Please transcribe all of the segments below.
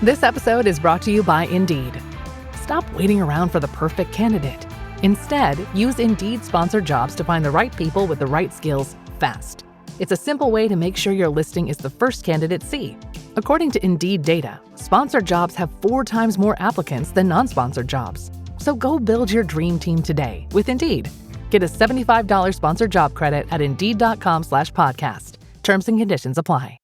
This episode is brought to you by Indeed. Stop waiting around for the perfect candidate. Instead, use Indeed sponsored jobs to find the right people with the right skills fast. It's a simple way to make sure your listing is the first candidates see. According to Indeed data, sponsored jobs have 4 times more applicants than non-sponsored jobs. So go build your dream team today with Indeed. Get a $75 sponsored job credit at Indeed.com/podcast. Terms and conditions apply.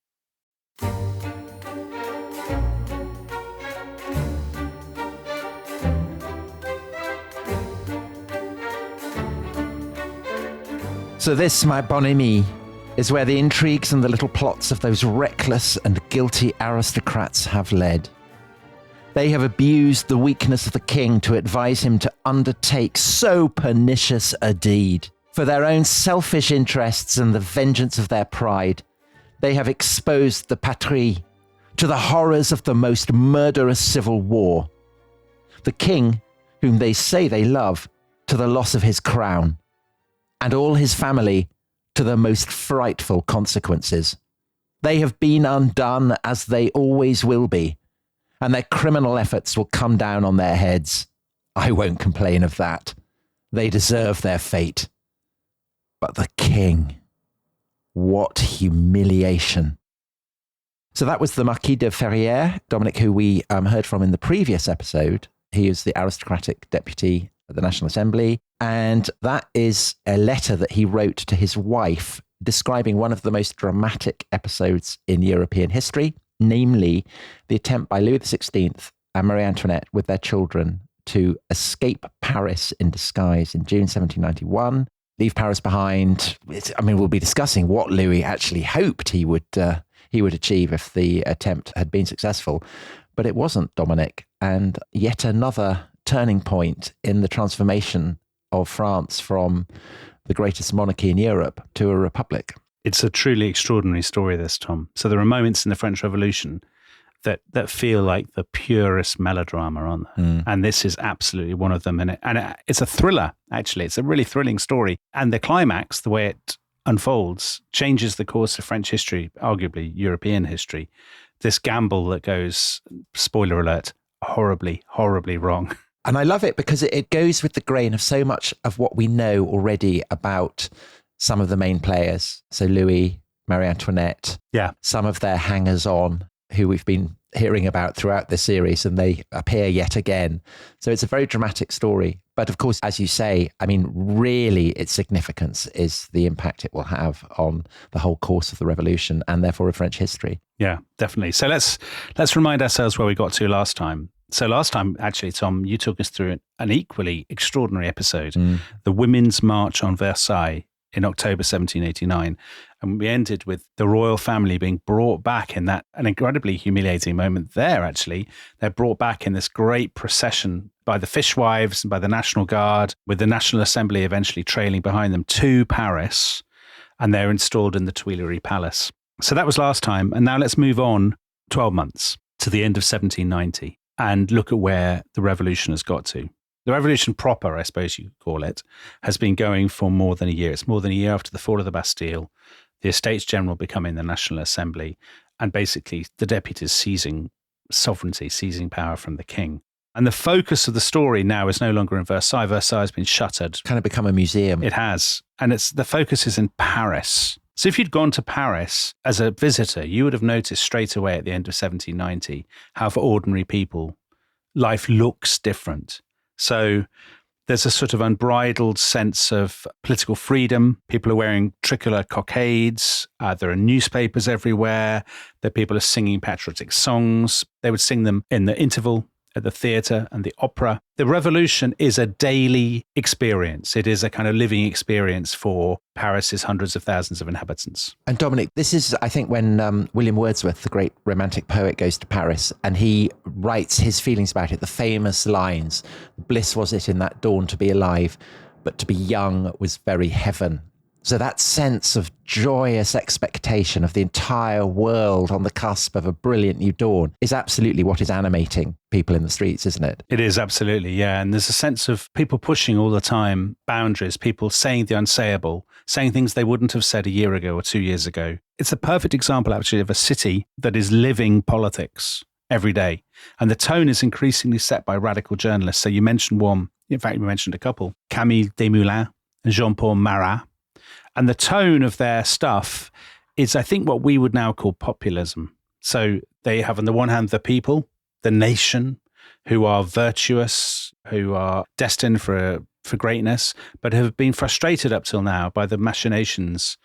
So this, my bon ami, is where the intrigues and the little plots of those reckless and guilty aristocrats have led. They have abused the weakness of the king to advise him to undertake so pernicious a deed. For their own selfish interests and the vengeance of their pride, they have exposed the patrie to the horrors of the most murderous civil war. The king, whom they say they love, to the loss of his crown, and all his family to the most frightful consequences. They have been undone, as they always will be, and their criminal efforts will come down on their heads. I won't complain of that. They deserve their fate. But the king, what humiliation. So that was the Marquis de Ferrières, Dominic, who we heard from in the previous episode. He is the aristocratic deputy at the National Assembly. And that is a letter that he wrote to his wife describing one of the most dramatic episodes in European history, namely the attempt by Louis XVI and Marie Antoinette with their children to escape Paris in disguise in June 1791, leave Paris behind. We'll be discussing what Louis actually hoped he would achieve if the attempt had been successful, but it wasn't, Dominic. And yet another turning point in the transformation of France from the greatest monarchy in Europe to a republic. It's a truly extraordinary story, this, Tom. So there are moments in the French Revolution that feel like the purest melodrama, aren't there? And this is absolutely one of them. And it's a thriller, actually. It's a really thrilling story. And the climax, the way it unfolds, changes the course of French history, arguably European history. This gamble that goes, spoiler alert, horribly, horribly wrong. And I love it because it goes with the grain of so much of what we know already about some of the main players. So Louis, Marie Antoinette, some of their hangers-on who we've been hearing about throughout the series, and they appear yet again. So it's a very dramatic story. But of course, as you say, really its significance is the impact it will have on the whole course of the revolution and therefore of French history. Yeah, definitely. So let's remind ourselves where we got to last time. So last time, actually, Tom, you took us through an equally extraordinary episode, the Women's March on Versailles in October 1789. And we ended with the royal family being brought back in an incredibly humiliating moment there, actually. They're brought back in this great procession by the fishwives and by the National Guard, with the National Assembly eventually trailing behind them to Paris, and they're installed in the Tuileries Palace. So that was last time. And now let's move on 12 months to the end of 1790. And look at where the revolution has got to. The revolution proper, I suppose you could call it, has been going for more than a year. It's more than a year after the fall of the Bastille, the Estates General becoming the National Assembly, and basically the deputies seizing sovereignty, seizing power from the king. And the focus of the story now is no longer in Versailles. Versailles has been shuttered. Kind of become a museum. It has. And the focus is in Paris. So if you'd gone to Paris as a visitor, you would have noticed straight away at the end of 1790 how for ordinary people, life looks different. So there's a sort of unbridled sense of political freedom. People are wearing tricolor cockades. There are newspapers everywhere. That people are singing patriotic songs. They would sing them in the interval at the theatre and the opera. The revolution is a daily experience. It is a kind of living experience for Paris's hundreds of thousands of inhabitants. And Dominic, this is, I think, when William Wordsworth, the great romantic poet, goes to Paris and he writes his feelings about it, the famous lines, "Bliss was it in that dawn to be alive, but to be young was very heaven." So that sense of joyous expectation of the entire world on the cusp of a brilliant new dawn is absolutely what is animating people in the streets, isn't it? It is, absolutely, yeah. And there's a sense of people pushing all the time boundaries, people saying the unsayable, saying things they wouldn't have said a year ago or 2 years ago. It's a perfect example, actually, of a city that is living politics. every day. And the tone is increasingly set by radical journalists. So you mentioned one, in fact, you mentioned a couple, Camille Desmoulins and Jean-Paul Marat. And the tone of their stuff is, I think, what we would now call populism. So they have, on the one hand, the people, the nation, who are virtuous, who are destined for greatness, but have been frustrated up till now by the machinations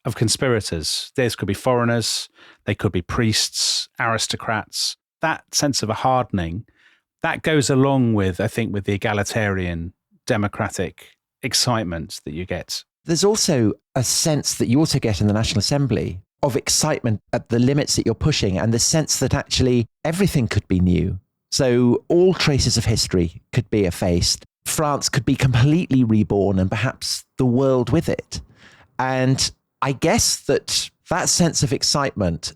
of conspirators. These could be foreigners, they could be priests, aristocrats. That sense of a hardening, that goes along with, I think, with the egalitarian, democratic excitement that you get. There's also a sense that you also get in the National Assembly of excitement at the limits that you're pushing, and the sense that actually everything could be new. So all traces of history could be effaced. France could be completely reborn, and perhaps the world with it. And I guess that sense of excitement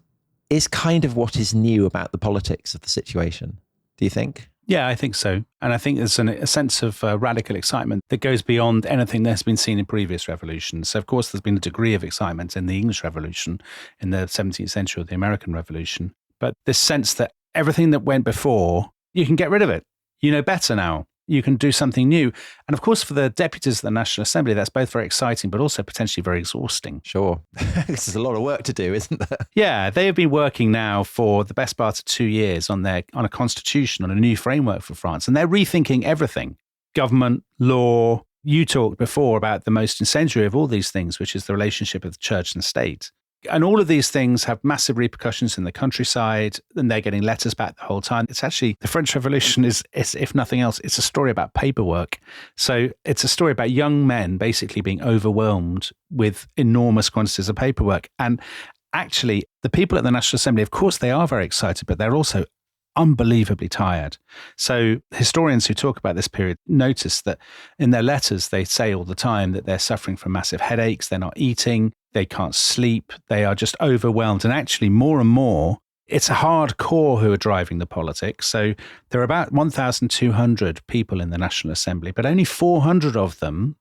is kind of what is new about the politics of the situation. Do you think? Yeah, I think so. And I think there's a sense of radical excitement that goes beyond anything that's been seen in previous revolutions. So, of course, there's been a degree of excitement in the English Revolution, in the 17th century, or the American Revolution. But this sense that everything that went before, you can get rid of it. You know better now. You can do something new. And of course, for the deputies of the National Assembly, that's both very exciting, but also potentially very exhausting. Sure. This is a lot of work to do, isn't there? Yeah, they have been working now for the best part of 2 years on a constitution, on a new framework for France. And they're rethinking everything. Government, law. You talked before about the most incendiary of all these things, which is the relationship of the church and state. And all of these things have massive repercussions in the countryside, and they're getting letters back the whole time. It's actually, the French Revolution is, if nothing else, it's a story about paperwork. So it's a story about young men basically being overwhelmed with enormous quantities of paperwork. And actually, the people at the National Assembly, of course, they are very excited, but they're also unbelievably tired. So historians who talk about this period notice that in their letters, they say all the time that they're suffering from massive headaches, they're not eating, they can't sleep, they are just overwhelmed. And actually, more and more, it's a hardcore who are driving the politics. So there are about 1,200 people in the National Assembly, but only 400 of them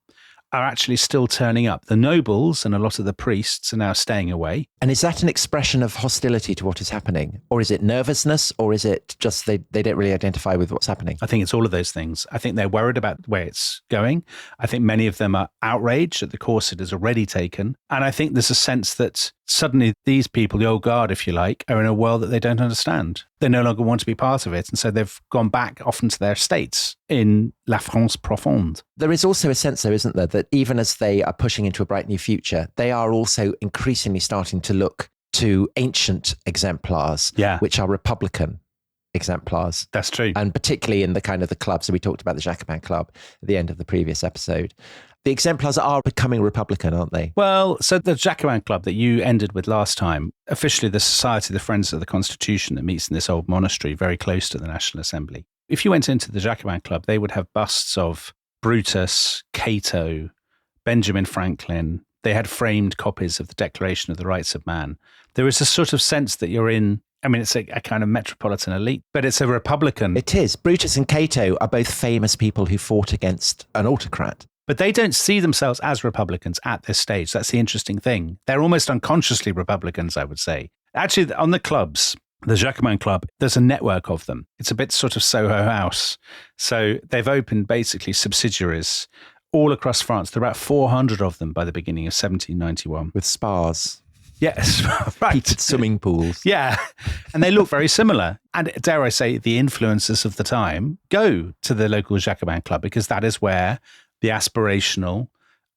are actually still turning up. The nobles and a lot of the priests are now staying away. And is that an expression of hostility to what is happening? Or is it nervousness? Or is it just they don't really identify with what's happening? I think it's all of those things. I think they're worried about where it's going. I think many of them are outraged at the course it has already taken. And I think there's a sense that suddenly these people, the old guard, if you like, are in a world that they don't understand. They no longer want to be part of it. And so they've gone back often to their estates in La France profonde. There is also a sense, though, isn't there, that even as they are pushing into a bright new future, they are also increasingly starting to look to ancient exemplars, which are Republican exemplars. That's true. And particularly in the kind of the club. So we talked about the Jacobin Club at the end of the previous episode. The exemplars are becoming Republican, aren't they? Well, so the Jacobin Club that you ended with last time, officially the Society of the Friends of the Constitution that meets in this old monastery very close to the National Assembly. If you went into the Jacobin Club, they would have busts of Brutus, Cato, Benjamin Franklin. They had framed copies of the Declaration of the Rights of Man. There is a sort of sense that you're in, I mean, it's a kind of metropolitan elite, but it's a Republican. It is. Brutus and Cato are both famous people who fought against an autocrat. But they don't see themselves as Republicans at this stage. That's the interesting thing. They're almost unconsciously Republicans, I would say. Actually, on the clubs, the Jacobin Club, there's a network of them. It's a bit sort of Soho House. So they've opened basically subsidiaries all across France. There are about 400 of them by the beginning of 1791. With spas. Yes, right. Heated swimming pools. Yeah, and they look very similar. And dare I say, the influencers of the time go to the local Jacobin Club because that is where the aspirational,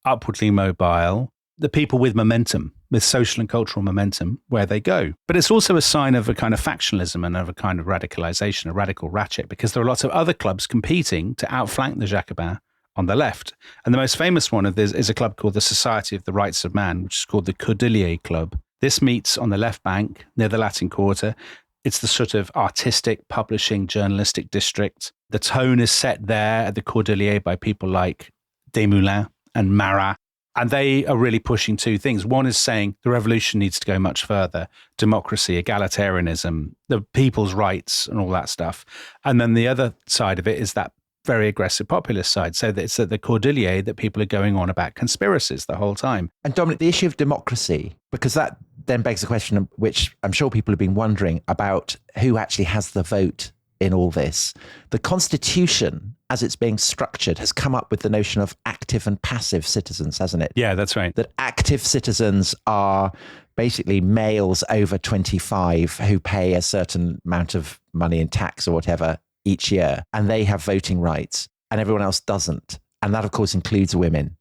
upwardly mobile, the people with momentum, with social and cultural momentum, where they go. But it's also a sign of a kind of factionalism and of a kind of radicalization, a radical ratchet, because there are lots of other clubs competing to outflank the Jacobins on the left. And the most famous one of this is a club called the Society of the Rights of Man, which is called the Cordelier Club. This meets on the left bank near the Latin Quarter. It's the sort of artistic, publishing, journalistic district. The tone is set there at the Cordelier by people like Desmoulins and Marat. And they are really pushing two things. One is saying the revolution needs to go much further. Democracy, egalitarianism, the people's rights and all that stuff. And then the other side of it is that very aggressive populist side. So that it's at the Cordelier that people are going on about conspiracies the whole time. And Dominic, the issue of democracy, because that then begs the question, which I'm sure people have been wondering about, who actually has the vote in all this. The Constitution, as it's being structured, has come up with the notion of active and passive citizens, hasn't it? Yeah, that's right. That active citizens are basically males over 25 who pay a certain amount of money in tax or whatever each year, and they have voting rights, and everyone else doesn't. And that, of course, includes women.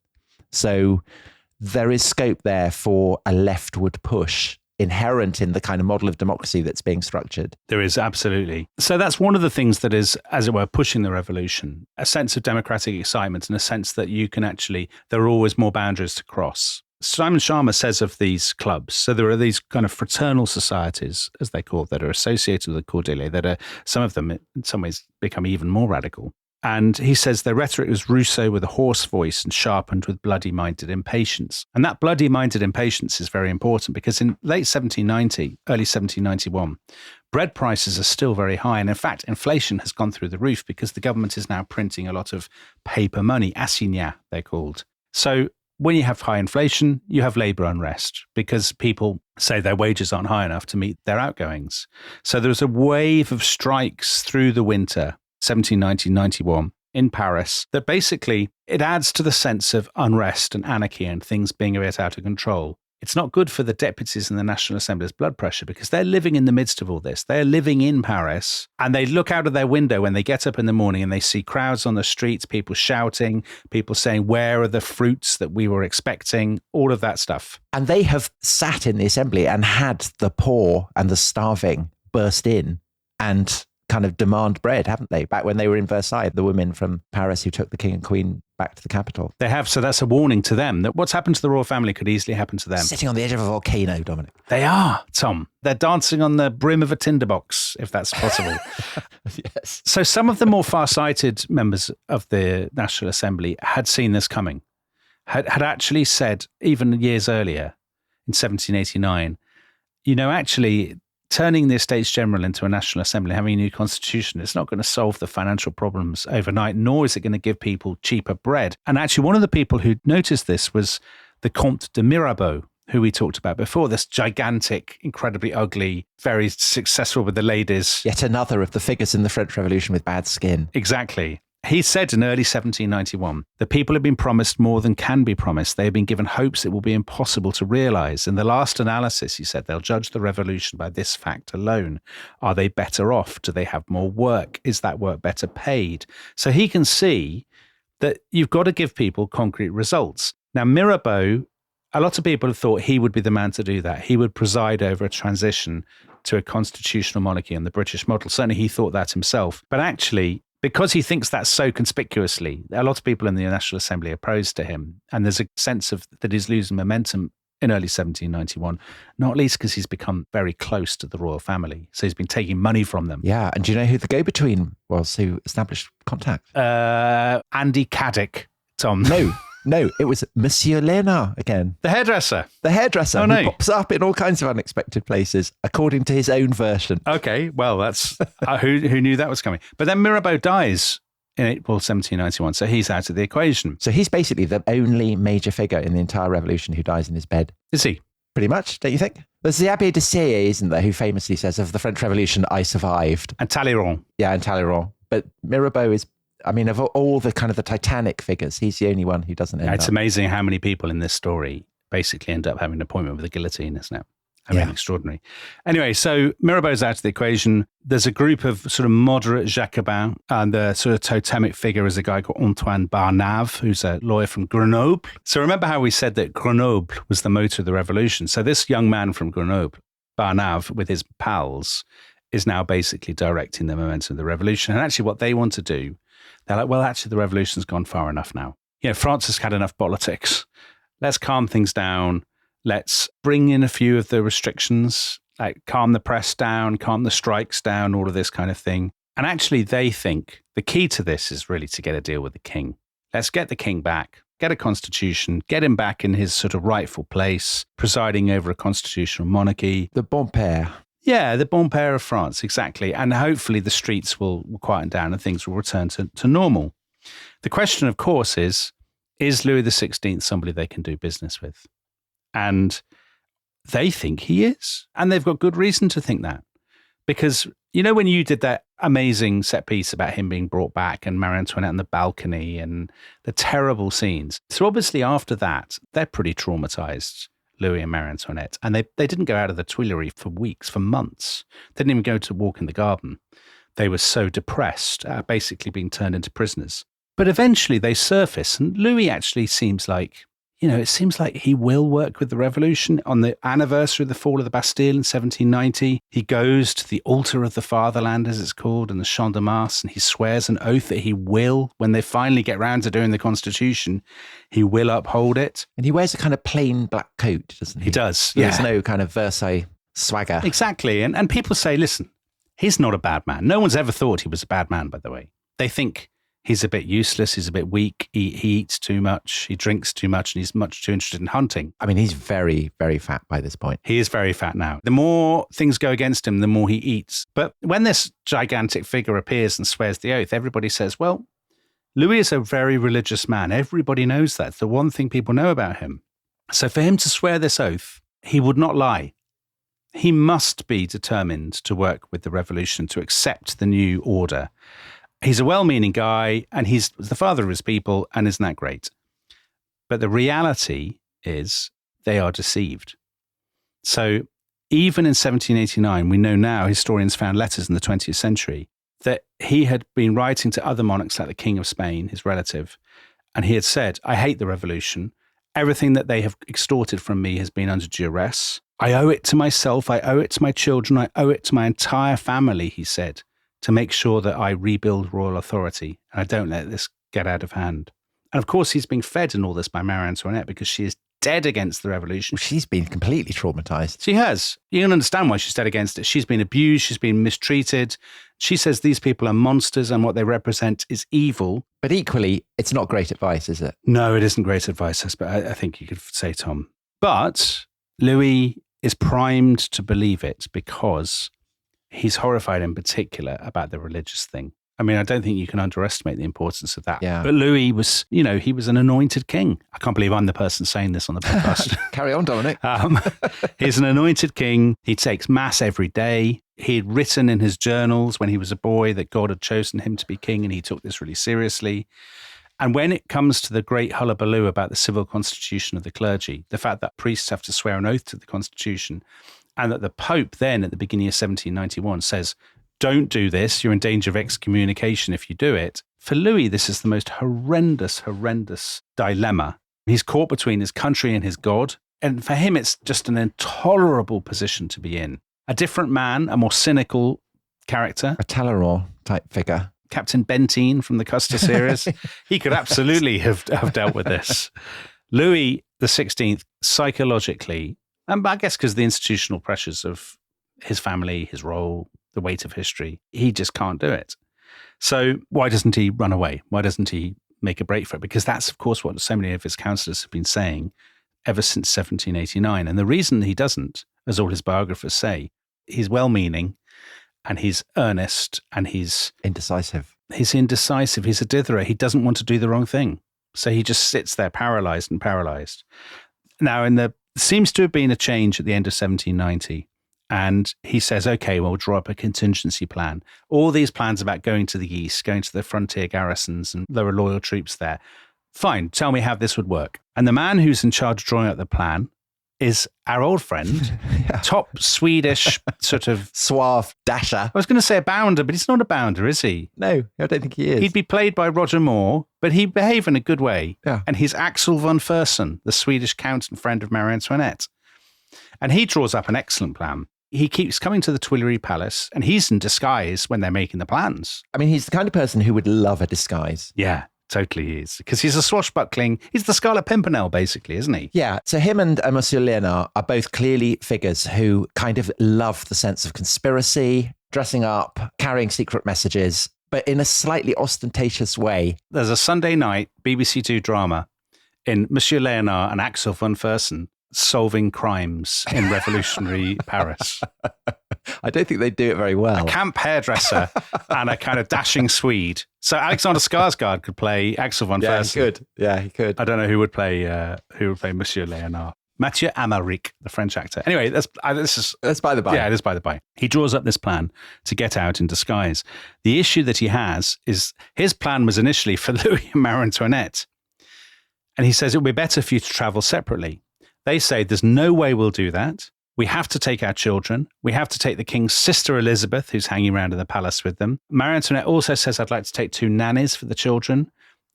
So there is scope there for a leftward push inherent in the kind of model of democracy that's being structured. There is, absolutely. So that's one of the things that is, as it were, pushing the revolution, a sense of democratic excitement and a sense that you can actually, there are always more boundaries to cross. Simon Sharma says of these clubs, so there are these kind of fraternal societies, as they call it, that are associated with the Cordelier, that are, some of them in some ways become even more radical. And he says their rhetoric was Rousseau with a hoarse voice and sharpened with bloody-minded impatience. And that bloody-minded impatience is very important because in late 1790, early 1791, bread prices are still very high. And in fact, inflation has gone through the roof because the government is now printing a lot of paper money, assignats, they're called. So when you have high inflation, you have labour unrest because people say their wages aren't high enough to meet their outgoings. So there's a wave of strikes through the winter, 1790-91 in Paris, that basically it adds to the sense of unrest and anarchy and things being a bit out of control. It's not good for the deputies in the National Assembly's blood pressure because they're living in the midst of all this. They're living in Paris and they look out of their window when they get up in the morning and they see crowds on the streets, people shouting, people saying, where are the fruits that we were expecting? All of that stuff. And they have sat in the assembly and had the poor and the starving burst in and kind of demand bread, haven't they? Back when they were in Versailles, the women from Paris who took the king and queen back to the capital. They have, so that's a warning to them that what's happened to the royal family could easily happen to them. Sitting on the edge of a volcano, Dominic. They are, Tom. They're dancing on the brim of a tinderbox, if that's possible. Yes. So some of the more far-sighted members of the National Assembly had seen this coming, had actually said, even years earlier, in 1789, you know, actually turning the Estates General into a National Assembly, having a new constitution, it's not going to solve the financial problems overnight, nor is it going to give people cheaper bread. And actually, one of the people who noticed this was the Comte de Mirabeau, who we talked about before, this gigantic, incredibly ugly, very successful with the ladies. Yet another of the figures in the French Revolution with bad skin. Exactly. He said in early 1791, the people have been promised more than can be promised. They have been given hopes it will be impossible to realize. In the last analysis, he said, they'll judge the revolution by this fact alone. Are they better off? Do they have more work? Is that work better paid? So he can see that you've got to give people concrete results. Now, Mirabeau, a lot of people have thought he would be the man to do that. He would preside over a transition to a constitutional monarchy on the British model. Certainly he thought that himself. But actually, because he thinks that so conspicuously, a lot of people in the National Assembly are opposed to him. And there's a sense of that he's losing momentum in early 1791, not least because he's become very close to the royal family. So he's been taking money from them. Yeah. And do you know who the go-between was who established contact? Andy Caddick, Tom. No, it was Monsieur Léonard again. The hairdresser. The hairdresser Oh, who no. pops up in all kinds of unexpected places, according to his own version. Okay, well, that's who knew that was coming. But then Mirabeau dies in April 1791, so he's out of the equation. So he's basically the only major figure in the entire revolution who dies in his bed. Is he? Pretty much, don't you think? There's the Abbé de Sieyes, isn't there, who famously says, of the French Revolution, I survived. And Talleyrand. Yeah, and Talleyrand. But Mirabeau is, I mean, of all the kind of the Titanic figures, he's the only one who doesn't end up. It's amazing how many people in this story basically end up having an appointment with the guillotine, isn't it? I mean, extraordinary. Anyway, so Mirabeau's out of the equation. There's a group of sort of moderate Jacobins, and the sort of totemic figure is a guy called Antoine Barnave, who's a lawyer from Grenoble. So remember how we said that Grenoble was the motor of the revolution? So this young man from Grenoble, Barnave, with his pals, is now basically directing the momentum of the revolution. And actually what they want to do, they're like, well, actually the revolution's gone far enough now. You know, France has had enough politics. Let's calm things down. Let's bring in a few of the restrictions, like calm the press down, calm the strikes down, all of this kind of thing. And actually, they think the key to this is really to get a deal with the king. Let's get the king back, get a constitution, get him back in his sort of rightful place, presiding over a constitutional monarchy. The bon père. Yeah, the bon père of France, exactly. And hopefully the streets will quieten down and things will return to normal. The question, of course, is Louis XVI somebody they can do business with? And they think he is. And they've got good reason to think that. Because, you know, when you did that amazing set piece about him being brought back and Marie Antoinette on the balcony and the terrible scenes. So obviously after that, they're pretty traumatized, Louis and Marie Antoinette. And they didn't go out of the Tuileries for weeks, for months. They didn't even go to walk in the garden. They were so depressed, basically being turned into prisoners. But eventually they surface, and Louis actually seems like, you know, it seems like he will work with the revolution. On the anniversary of the fall of the Bastille in 1790, he goes to the altar of the fatherland, as it's called, and the Champ de Mars, and he swears an oath that he will, when they finally get round to doing the constitution, he will uphold it. And he wears a kind of plain black coat, doesn't he? He does, There's no kind of Versailles swagger. Exactly. And people say, listen, he's not a bad man. No one's ever thought he was a bad man, by the way. They think he's a bit useless, he's a bit weak, he eats too much, he drinks too much, and he's much too interested in hunting. I mean, he's very, very fat by this point. He is very fat now. The more things go against him, the more he eats. But when this gigantic figure appears and swears the oath, everybody says, well, Louis is a very religious man. Everybody knows that. It's the one thing people know about him. So for him to swear this oath, he would not lie. He must be determined to work with the revolution, to accept the new order. He's a well-meaning guy, and he's the father of his people, and isn't that great? But the reality is they are deceived. So even in 1789, we know now, historians found letters in the 20th century, that he had been writing to other monarchs like the King of Spain, his relative, and he had said, I hate the revolution. Everything that they have extorted from me has been under duress. I owe it to myself, I owe it to my children, I owe it to my entire family, he said, to make sure that I rebuild royal authority and I don't let this get out of hand. And of course, he's being fed in all this by Marie Antoinette because she is dead against the revolution. Well, she's been completely traumatized. She has. You can understand why she's dead against it. She's been abused. She's been mistreated. She says these people are monsters and what they represent is evil. But equally, it's not great advice, is it? No, it isn't great advice, but I think you could say, Tom. But Louis is primed to believe it because he's horrified in particular about the religious thing. I mean, I don't think you can underestimate the importance of that. Yeah. But Louis was, you know, he was an anointed king. I can't believe I'm the person saying this on the podcast. Carry on, Dominic. He's an anointed king. He takes mass every day. He had written in his journals when he was a boy that God had chosen him to be king, and he took this really seriously. And when it comes to the great hullabaloo about the civil constitution of the clergy, the fact that priests have to swear an oath to the constitution, and that the Pope then at the beginning of 1791 says, don't do this, you're in danger of excommunication if you do it. For Louis, this is the most horrendous dilemma. He's caught between his country and his God. And for him, it's just an intolerable position to be in. A different man, a more cynical character. A Talleyrand type figure. Captain Benteen from the Custer series. He could absolutely have dealt with this. Louis XVI, psychologically, and I guess because the institutional pressures of his family, his role, the weight of history, he just can't do it. So why doesn't he run away? Why doesn't he make a break for it? Because that's, of course, what so many of his counselors have been saying ever since 1789. And the reason he doesn't, as all his biographers say, he's well-meaning and he's earnest and he's indecisive. He's indecisive. He's a ditherer. He doesn't want to do the wrong thing. So he just sits there paralyzed. Now, seems to have been a change at the end of 1790. And he says, okay, we'll draw up a contingency plan. All these plans about going to the east, going to the frontier garrisons, and there are loyal troops there. Fine, tell me how this would work. And the man who's in charge of drawing up the plan is our old friend, top Swedish sort of... suave dasher. I was going to say a bounder, but he's not a bounder, is he? No, I don't think he is. He'd be played by Roger Moore, but he'd behave in a good way. Yeah. And he's Axel von Fersen, the Swedish count and friend of Marie Antoinette. And he draws up an excellent plan. He keeps coming to the Tuileries Palace, and he's in disguise when they're making the plans. I mean, he's the kind of person who would love a disguise. Yeah, totally he is. Because he's a swashbuckling, he's the Scarlet Pimpernel, basically, isn't he? Yeah, so him and Monsieur Léonard are both clearly figures who kind of love the sense of conspiracy, dressing up, carrying secret messages, but in a slightly ostentatious way. There's a Sunday night BBC Two drama in Monsieur Léonard and Axel von Fersen solving crimes in revolutionary Paris. I don't think they do it very well. A camp hairdresser and a kind of dashing Swede. So Alexander Skarsgård could play Axel von Fersen. He could. Yeah, he could. I don't know who would play Monsieur Léonard. Mathieu Amalric, the French actor. Anyway, that's by the by. Yeah, it is by the by. He draws up this plan to get out in disguise. The issue that he has is his plan was initially for Louis and Marie Antoinette. And he says it would be better for you to travel separately. They say there's no way we'll do that. We have to take our children. We have to take the king's sister Elizabeth, who's hanging around in the palace with them. Marie Antoinette also says, I'd like to take 2 nannies for the children.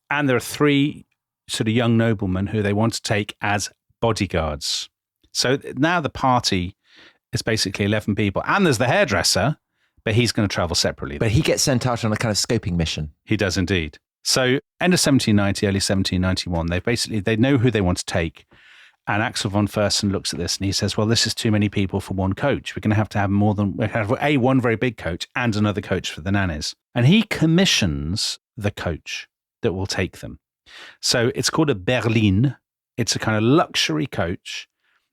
And there are 3 sort of young noblemen who they want to take as bodyguards. So now the party is basically 11 people. And there's the hairdresser, but he's going to travel separately. But he gets sent out on a kind of scoping mission. He does indeed. So end of 1790, early 1791, they know who they want to take. And Axel von Fersen looks at this and he says, well, this is too many people for one coach. We're going to have more than, we have one very big coach and another coach for the nannies. And he commissions the coach that will take them. So it's called a berline. It's a kind of luxury coach.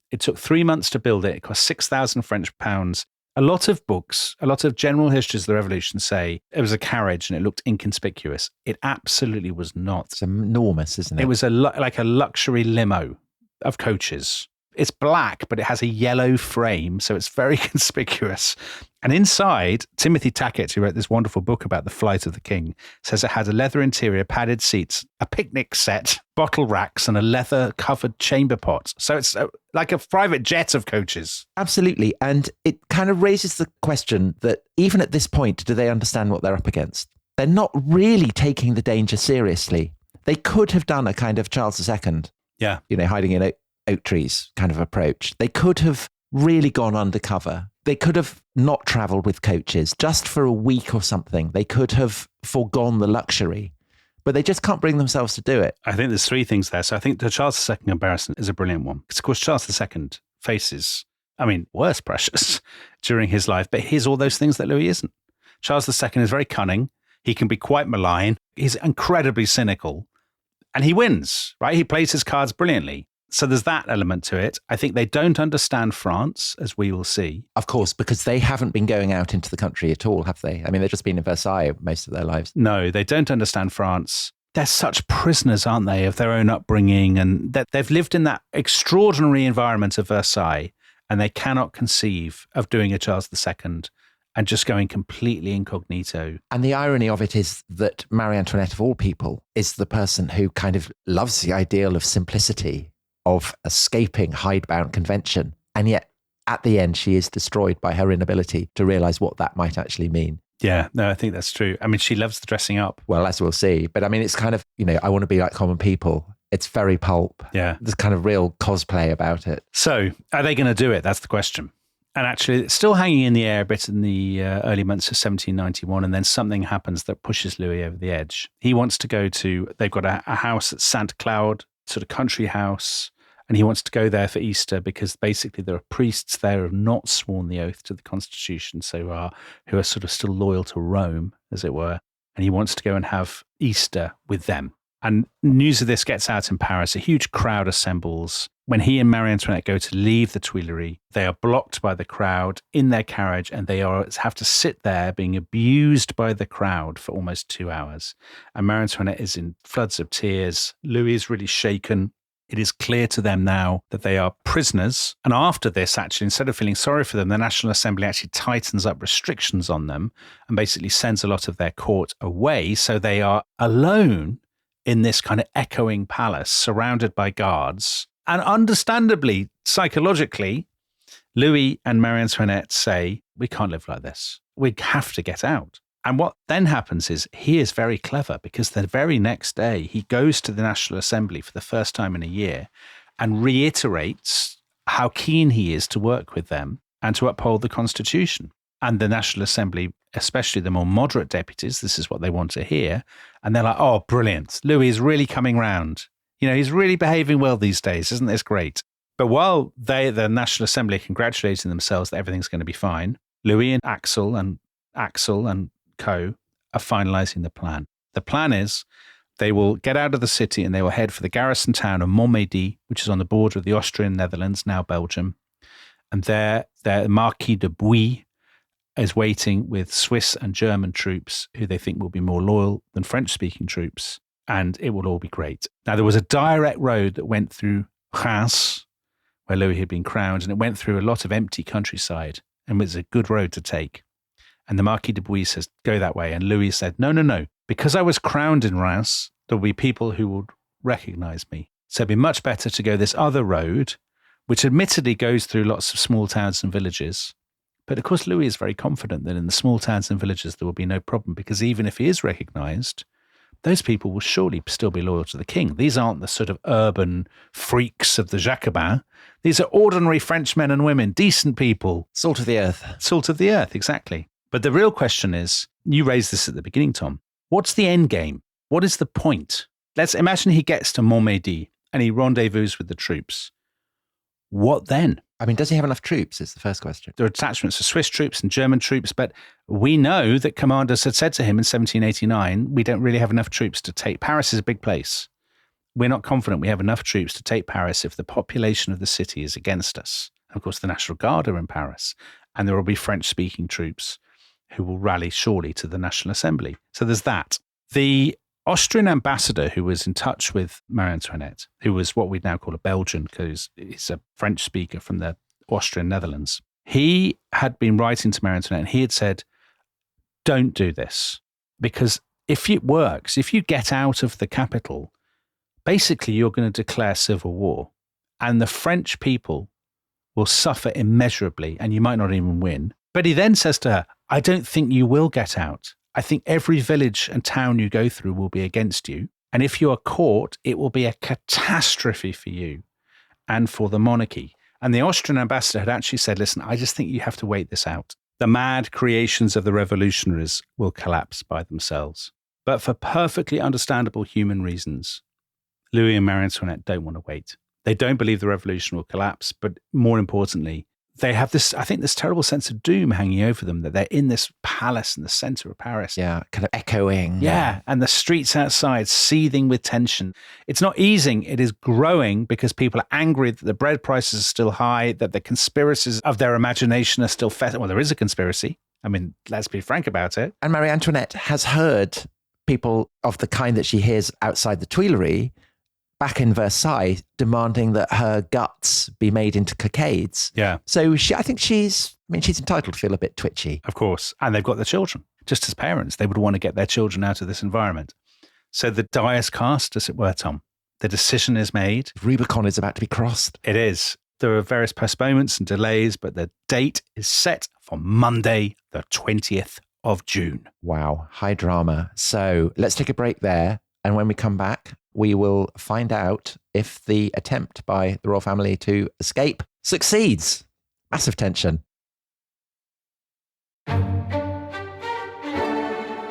It took 3 months to build it. It cost 6,000 French pounds. A lot of books, a lot of general histories of the revolution say it was a carriage and it looked inconspicuous. It absolutely was not. It's enormous, isn't it? It was like a luxury limo of coaches. It's black, but it has a yellow frame, so it's very conspicuous. And inside, Timothy Tackett, who wrote this wonderful book about the flight of the king, says it had a leather interior, padded seats, a picnic set, bottle racks, and a leather-covered chamber pot. So it's like a private jet of coaches. Absolutely. And it kind of raises the question that even at this point, do they understand what they're up against? They're not really taking the danger seriously. They could have done a kind of Charles II, yeah, hiding in oak trees kind of approach. They could have really gone undercover. They could have not travelled with coaches just for a week or something. They could have foregone the luxury, but they just can't bring themselves to do it. I think there's 3 things there. So I think the Charles II comparison is a brilliant one. Because of course, Charles II faces, worse pressures during his life, but here's all those things that Louis isn't. Charles II is very cunning. He can be quite malign. He's incredibly cynical and he wins, right? He plays his cards brilliantly. So there's that element to it. I think they don't understand France, as we will see. Of course, because they haven't been going out into the country at all, have they? They've just been in Versailles most of their lives. No, they don't understand France. They're such prisoners, aren't they, of their own upbringing, and that they've lived in that extraordinary environment of Versailles, and they cannot conceive of doing a Charles II and just going completely incognito. And the irony of it is that Marie Antoinette, of all people, is the person who kind of loves the ideal of simplicity, of escaping hidebound convention. And yet, at the end, she is destroyed by her inability to realize what that might actually mean. Yeah, no, I think that's true. She loves the dressing up. Well, as we'll see. But it's kind of, I want to be like common people. It's very pulp. Yeah. There's kind of real cosplay about it. So are they going to do it? That's the question. And actually, it's still hanging in the air a bit in the early months of 1791. And then something happens that pushes Louis over the edge. He wants to go to, they've got a house at Saint Cloud, sort of country house. And he wants to go there for Easter because basically there are priests there who have not sworn the oath to the Constitution, who are sort of still loyal to Rome, as it were. And he wants to go and have Easter with them. And news of this gets out in Paris. A huge crowd assembles. When he and Marie Antoinette go to leave the Tuileries, they are blocked by the crowd in their carriage, and they have to sit there being abused by the crowd for almost 2 hours. And Marie Antoinette is in floods of tears. Louis is really shaken. It is clear to them now that they are prisoners. And after this, actually, instead of feeling sorry for them, the National Assembly actually tightens up restrictions on them and basically sends a lot of their court away. So they are alone in this kind of echoing palace, surrounded by guards. And understandably, psychologically, Louis and Marie Antoinette say, we can't live like this. We have to get out. And what then happens is he is very clever, because the very next day he goes to the National Assembly for the first time in a year and reiterates how keen he is to work with them and to uphold the Constitution. And the National Assembly, especially the more moderate deputies, this is what they want to hear. And they're like, oh, brilliant. Louis is really coming round. He's really behaving well these days. Isn't this great? But while the National Assembly are congratulating themselves that everything's going to be fine, Louis and Axel and co are finalizing the plan. The plan is they will get out of the city and they will head for the garrison town of Montmédy, which is on the border of the Austrian Netherlands, now Belgium. And there, the Marquis de Bouille is waiting with Swiss and German troops who they think will be more loyal than French-speaking troops, and it will all be great. Now, there was a direct road that went through Reims, where Louis had been crowned, and it went through a lot of empty countryside and was a good road to take. And the Marquis de Bouillé says, go that way. And Louis said, no. Because I was crowned in Reims, there will be people who will recognize me. So it'd be much better to go this other road, which admittedly goes through lots of small towns and villages. But of course, Louis is very confident that in the small towns and villages, there will be no problem, because even if he is recognized, those people will surely still be loyal to the king. These aren't the sort of urban freaks of the Jacobins. These are ordinary French men and women, decent people. Salt of the earth. Salt of the earth, exactly. But the real question is, you raised this at the beginning, Tom, what's the end game? What is the point? Let's imagine he gets to Montmédy and he rendezvous with the troops. What then? I mean, does he have enough troops is the first question. There are attachments of Swiss troops and German troops, but we know that commanders had said to him in 1789, we don't really have enough troops to take. Paris is a big place. We're not confident we have enough troops to take Paris if the population of the city is against us. And of course, the National Guard are in Paris, and there will be French-speaking troops who will rally surely to the National Assembly. So there's that. The Austrian ambassador who was in touch with Marie Antoinette, who was what we'd now call a Belgian, because he's a French speaker from the Austrian Netherlands, he had been writing to Marie Antoinette and he had said, don't do this, because if it works, if you get out of the capital, basically you're going to declare civil war and the French people will suffer immeasurably and you might not even win. But he then says to her, I don't think you will get out. I think every village and town you go through will be against you. And if you are caught, it will be a catastrophe for you and for the monarchy. And the Austrian ambassador had actually said, listen, I just think you have to wait this out. The mad creations of the revolutionaries will collapse by themselves. But for perfectly understandable human reasons, Louis and Marie Antoinette don't want to wait. They don't believe the revolution will collapse, but more importantly, they have this, I think, this terrible sense of doom hanging over them, that they're in this palace in the center of Paris. Yeah, kind of echoing. Yeah, and the streets outside seething with tension. It's not easing, it is growing, because people are angry that the bread prices are still high, that the conspiracies of their imagination are still well, there is a conspiracy. I mean, let's be frank about it. And Marie Antoinette has heard people of the kind that she hears outside the Tuileries back in Versailles demanding that her guts be made into cockades. Yeah. So I think she's entitled to feel a bit twitchy. Of course. And they've got their children. Just as parents, they would want to get their children out of this environment. So the die is cast, as it were, Tom. The decision is made. Rubicon is about to be crossed. It is. There are various postponements and delays, but the date is set for Monday, the 20th of June. Wow. High drama. So let's take a break there. And when we come back, we will find out if the attempt by the royal family to escape succeeds. Massive tension.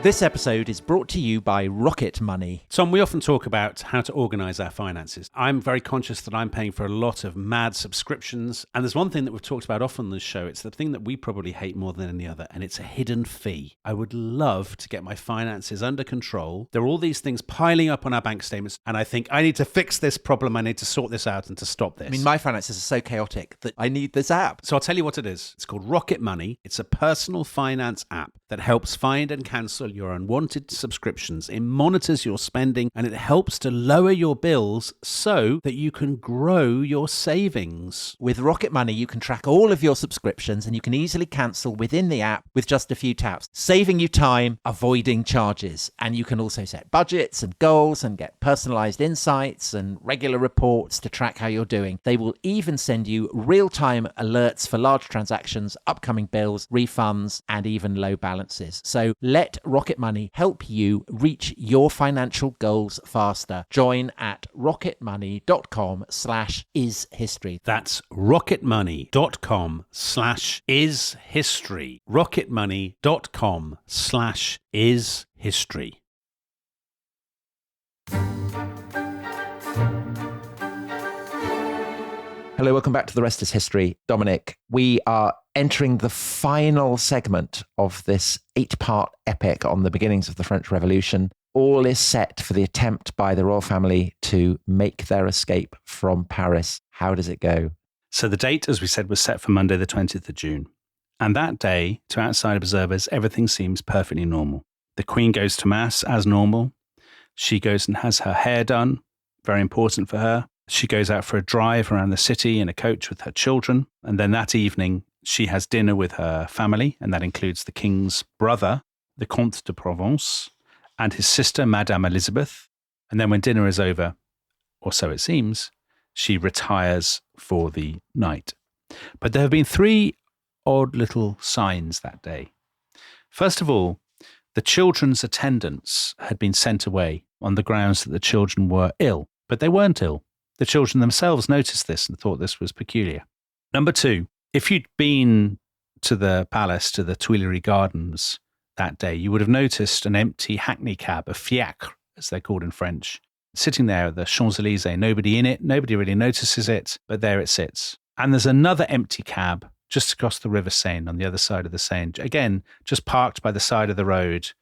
This episode is brought to you by Rocket Money. Tom, we often talk about how to organise our finances. I'm very conscious that I'm paying for a lot of mad subscriptions. And there's one thing that we've talked about often on this show. It's the thing that we probably hate more than any other, and it's a hidden fee. I would love to get my finances under control. There are all these things piling up on our bank statements, and I think I need to fix this problem. I need to sort this out and to stop this. I mean, my finances are so chaotic that I need this app. So I'll tell you what it is. It's called Rocket Money. It's a personal finance app that helps find and cancel your unwanted subscriptions. It monitors your spending and it helps to lower your bills so that you can grow your savings. With Rocket Money, you can track all of your subscriptions and you can easily cancel within the app with just a few taps, saving you time, avoiding charges. And you can also set budgets and goals and get personalized insights and regular reports to track how you're doing. They will even send you real-time alerts for large transactions, upcoming bills, refunds, and even low balances. So let Rocket Money help you reach your financial goals faster. Join at rocketmoney.com/ishistory. That's rocketmoney.com/ishistory. rocketmoney.com/ishistory. Hello, welcome back to The Rest is History. Dominic, we are entering the final segment of this 8-part epic on the beginnings of the French Revolution. All is set for the attempt by the royal family to make their escape from Paris. How does it go? So the date, as we said, was set for Monday, the 20th of June. And that day, to outside observers, everything seems perfectly normal. The Queen goes to Mass as normal. She goes and has her hair done, very important for her. She goes out for a drive around the city in a coach with her children. And then that evening, she has dinner with her family, and that includes the king's brother, the Comte de Provence, and his sister, Madame Elizabeth. And then when dinner is over, or so it seems, she retires for the night. But there have been three odd little signs that day. First of all, the children's attendants had been sent away on the grounds that the children were ill, but they weren't ill. The children themselves noticed this and thought this was peculiar. Number two, if you'd been to the palace, to the Tuileries Gardens that day, you would have noticed an empty hackney cab, a fiacre, as they're called in French, sitting there at the Champs-Élysées. Nobody in it, nobody really notices it, but there it sits. And there's another empty cab just across the River Seine, on the other side of the Seine. Again, just parked by the side of the road,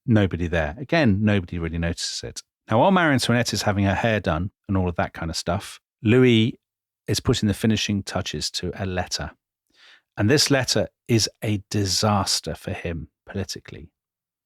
nobody there. Again, nobody really notices it. Now, while Marie Antoinette is having her hair done and all of that kind of stuff, Louis is putting the finishing touches to a letter. And this letter is a disaster for him politically.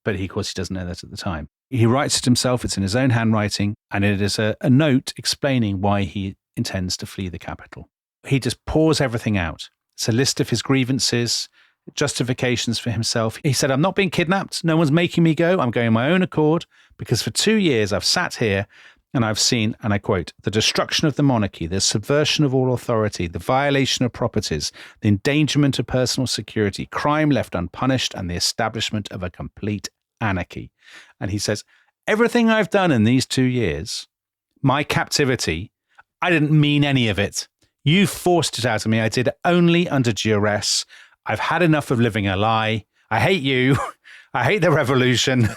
But of course, he doesn't know that at the time. He writes it himself. It's in his own handwriting. And it is a note explaining why he intends to flee the capital. He just pours everything out. It's a list of his grievances, justifications for himself. He said, I'm not being kidnapped. No one's making me go. I'm going on my own accord because for 2 years I've sat here and I've seen, and I quote, the destruction of the monarchy, the subversion of all authority, the violation of properties, the endangerment of personal security, crime left unpunished, and the establishment of a complete anarchy. And he says, everything I've done in these 2 years, my captivity, I didn't mean any of it. You forced it out of me. I did it only under duress. I've had enough of living a lie. I hate you. I hate the revolution.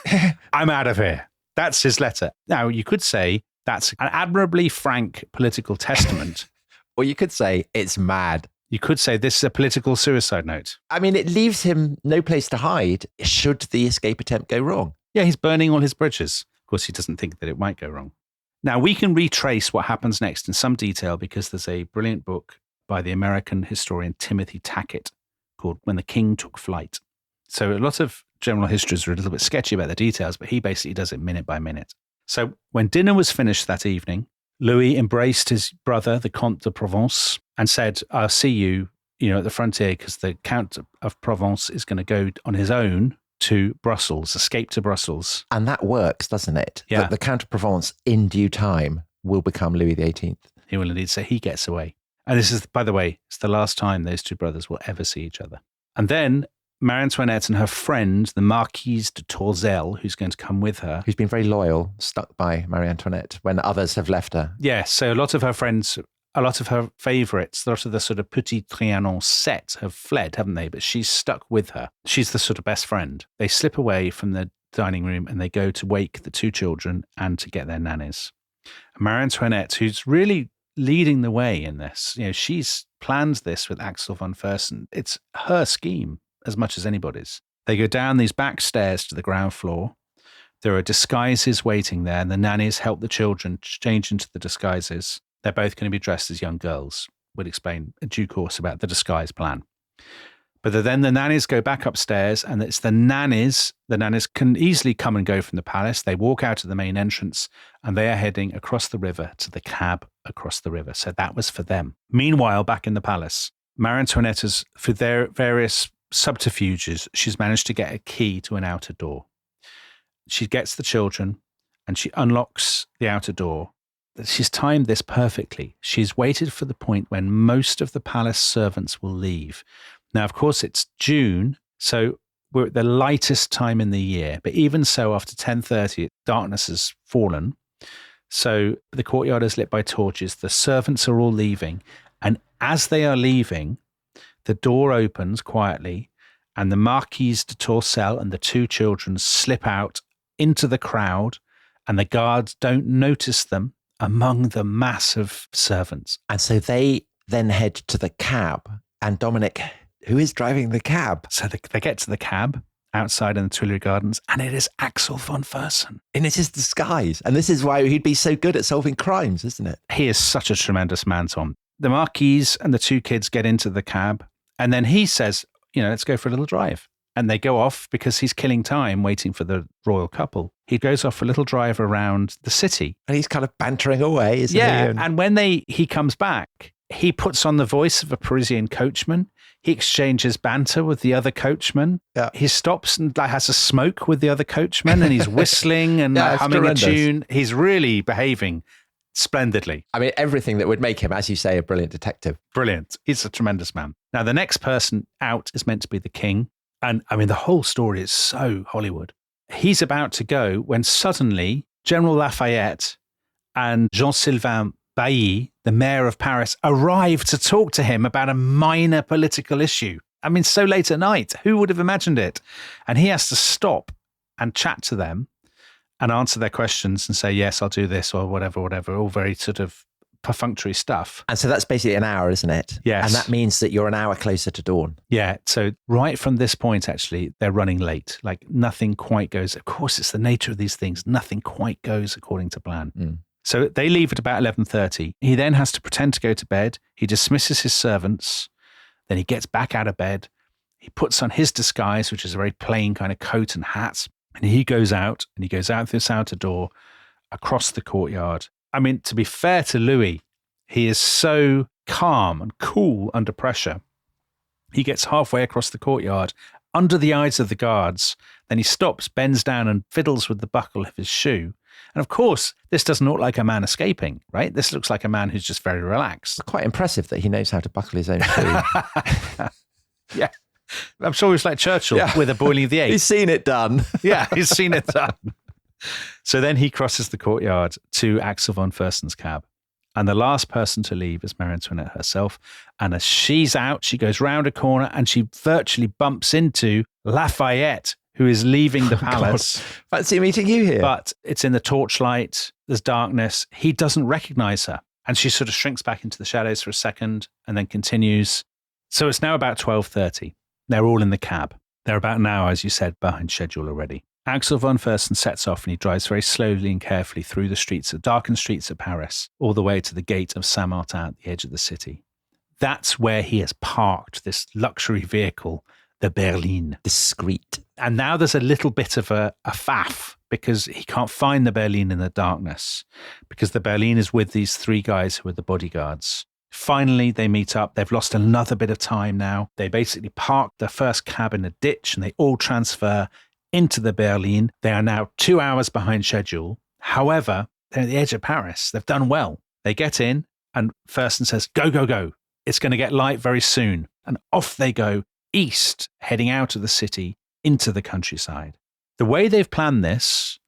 I'm out of here. That's his letter. Now, you could say that's an admirably frank political testament. Or you could say it's mad. You could say this is a political suicide note. I mean, it leaves him no place to hide should the escape attempt go wrong. Yeah, he's burning all his bridges. Of course, he doesn't think that it might go wrong. Now, we can retrace what happens next in some detail because there's a brilliant book by the American historian Timothy Tackett called When the King Took Flight. So a lot of general histories are a little bit sketchy about the details, but he basically does it minute by minute. So when dinner was finished that evening, Louis embraced his brother, the Comte de Provence, and said, I'll see you, at the frontier because the Count of Provence is going to go on his own to Brussels, escape to Brussels. And that works, doesn't it? Yeah. The Count of Provence, in due time, will become Louis XVIII. He will indeed. So he gets away. And this is, by the way, it's the last time those two brothers will ever see each other. And then Marie Antoinette and her friend, the Marquise de Tourzel, who's going to come with her. Who's been very loyal, stuck by Marie Antoinette when others have left her. Yes. So a lot of her friends, a lot of her favourites, a lot of the sort of Petit Trianon set have fled, haven't they? But she's stuck with her. She's the sort of best friend. They slip away from the dining room and they go to wake the two children and to get their nannies. And Marie Antoinette, who's really leading the way in this, she's planned this with Axel von Fersen. It's her scheme as much as anybody's. They go down these back stairs to the ground floor. There are disguises waiting there, and the nannies help the children change into the disguises. They're both going to be dressed as young girls. We'll explain in due course about the disguise plan. But then the nannies go back upstairs, and it's the nannies. The nannies can easily come and go from the palace. They walk out of the main entrance, and they are heading across the river to the cab across the river. So that was for them. Meanwhile, back in the palace, Marie Antoinette has, for their various subterfuges, she's managed to get a key to an outer door. She gets the children, and she unlocks the outer door. She's timed this perfectly. She's waited for the point when most of the palace servants will leave. Now, of course, it's June, so we're at the lightest time in the year. But even so, after 10:30, darkness has fallen. So the courtyard is lit by torches. The servants are all leaving. And as they are leaving, the door opens quietly, and the Marquise de Tourzel and the two children slip out into the crowd, and the guards don't notice them among the mass of servants. And so they then head to the cab. And Dominic, who is driving the cab? So they get to the cab outside in the Tuileries Gardens, and it is Axel von Fersen. In his disguise. And this is why he'd be so good at solving crimes, isn't it? He is such a tremendous man, Tom. The Marquise and the two kids get into the cab, and then he says, let's go for a little drive. And they go off because he's killing time waiting for the royal couple. He goes off for a little drive around the city. And he's kind of bantering away, isn't he? Yeah, and when he comes back, he puts on the voice of a Parisian coachman. He exchanges banter with the other coachman. Yeah. He stops and has a smoke with the other coachman, and he's whistling and humming tremendous. a tune. He's really behaving splendidly. I mean, everything that would make him, as you say, a brilliant detective. Brilliant. He's a tremendous man. Now, the next person out is meant to be the king. And I mean, the whole story is so Hollywood. He's about to go when suddenly General Lafayette and Jean-Sylvain Bailly, the mayor of Paris, arrive to talk to him about a minor political issue. I mean, so late at night, who would have imagined it? And he has to stop and chat to them and answer their questions and say, yes, I'll do this or whatever, all very sort of perfunctory stuff. And so that's basically an hour, isn't it? Yes. And that means that you're an hour closer to dawn. Yeah. So right from this point, actually, they're running late. Like nothing quite goes. Of course, it's the nature of these things. Nothing quite goes according to plan. Mm. So they leave at about 11:30. He then has to pretend to go to bed. He dismisses his servants. Then he gets back out of bed. He puts on his disguise, which is a very plain kind of coat and hat. And he goes out this outer door across the courtyard. I mean, to be fair to Louis, he is so calm and cool under pressure. He gets halfway across the courtyard under the eyes of the guards. Then he stops, bends down and fiddles with the buckle of his shoe. And of course, this doesn't look like a man escaping, right? This looks like a man who's just very relaxed. It's quite impressive that he knows how to buckle his own shoe. Yeah. I'm sure he's like Churchill with a boiling of the egg. He's seen it done. Yeah, he's seen it done. So then he crosses the courtyard to Axel von Fersen's cab. And the last person to leave is Marie Antoinette herself. And as she's out, she goes round a corner and she virtually bumps into Lafayette, who is leaving the palace. Fancy meeting you here. But it's in the torchlight. There's darkness. He doesn't recognize her. And she sort of shrinks back into the shadows for a second and then continues. So it's now about 12:30. They're all in the cab. They're about an hour, as you said, behind schedule already. Axel von Fersen sets off and he drives very slowly and carefully through the darkened streets of Paris, all the way to the gate of Saint-Martin at the edge of the city. That's where he has parked this luxury vehicle, the berline. Discreet. And now there's a little bit of a faff because he can't find the berline in the darkness because the berline is with these three guys who are the bodyguards. Finally, they meet up. They've lost another bit of time now. They basically park their first cab in a ditch and they all transfer into the berline. They are now 2 hours behind schedule. However, they're at the edge of Paris. They've done well. They get in and Fersen says, go, go, go. It's going to get light very soon. And off they go east, heading out of the city into the countryside. The way they've planned this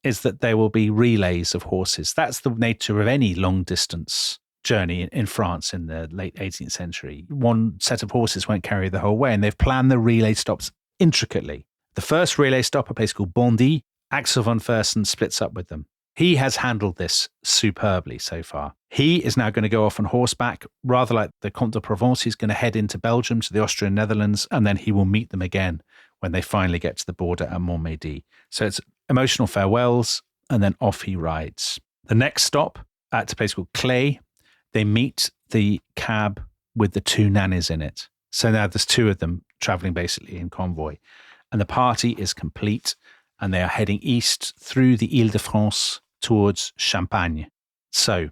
is that there will be relays of horses. That's the nature of any long distance journey in France in the late 18th century. One set of horses won't carry the whole way, and they've planned the relay stops intricately. The first relay stop, a place called Bondy, Axel von Fersen splits up with them. He has handled this superbly so far. He is now going to go off on horseback, rather like the Comte de Provence. He's going to head into Belgium, to the Austrian Netherlands, and then he will meet them again when they finally get to the border at Montmédy. So it's emotional farewells, and then off he rides. The next stop at a place called Clay, they meet the cab with the two nannies in it. So now there's two of them traveling basically in convoy. And the party is complete and they are heading east through the Ile-de-France towards Champagne. So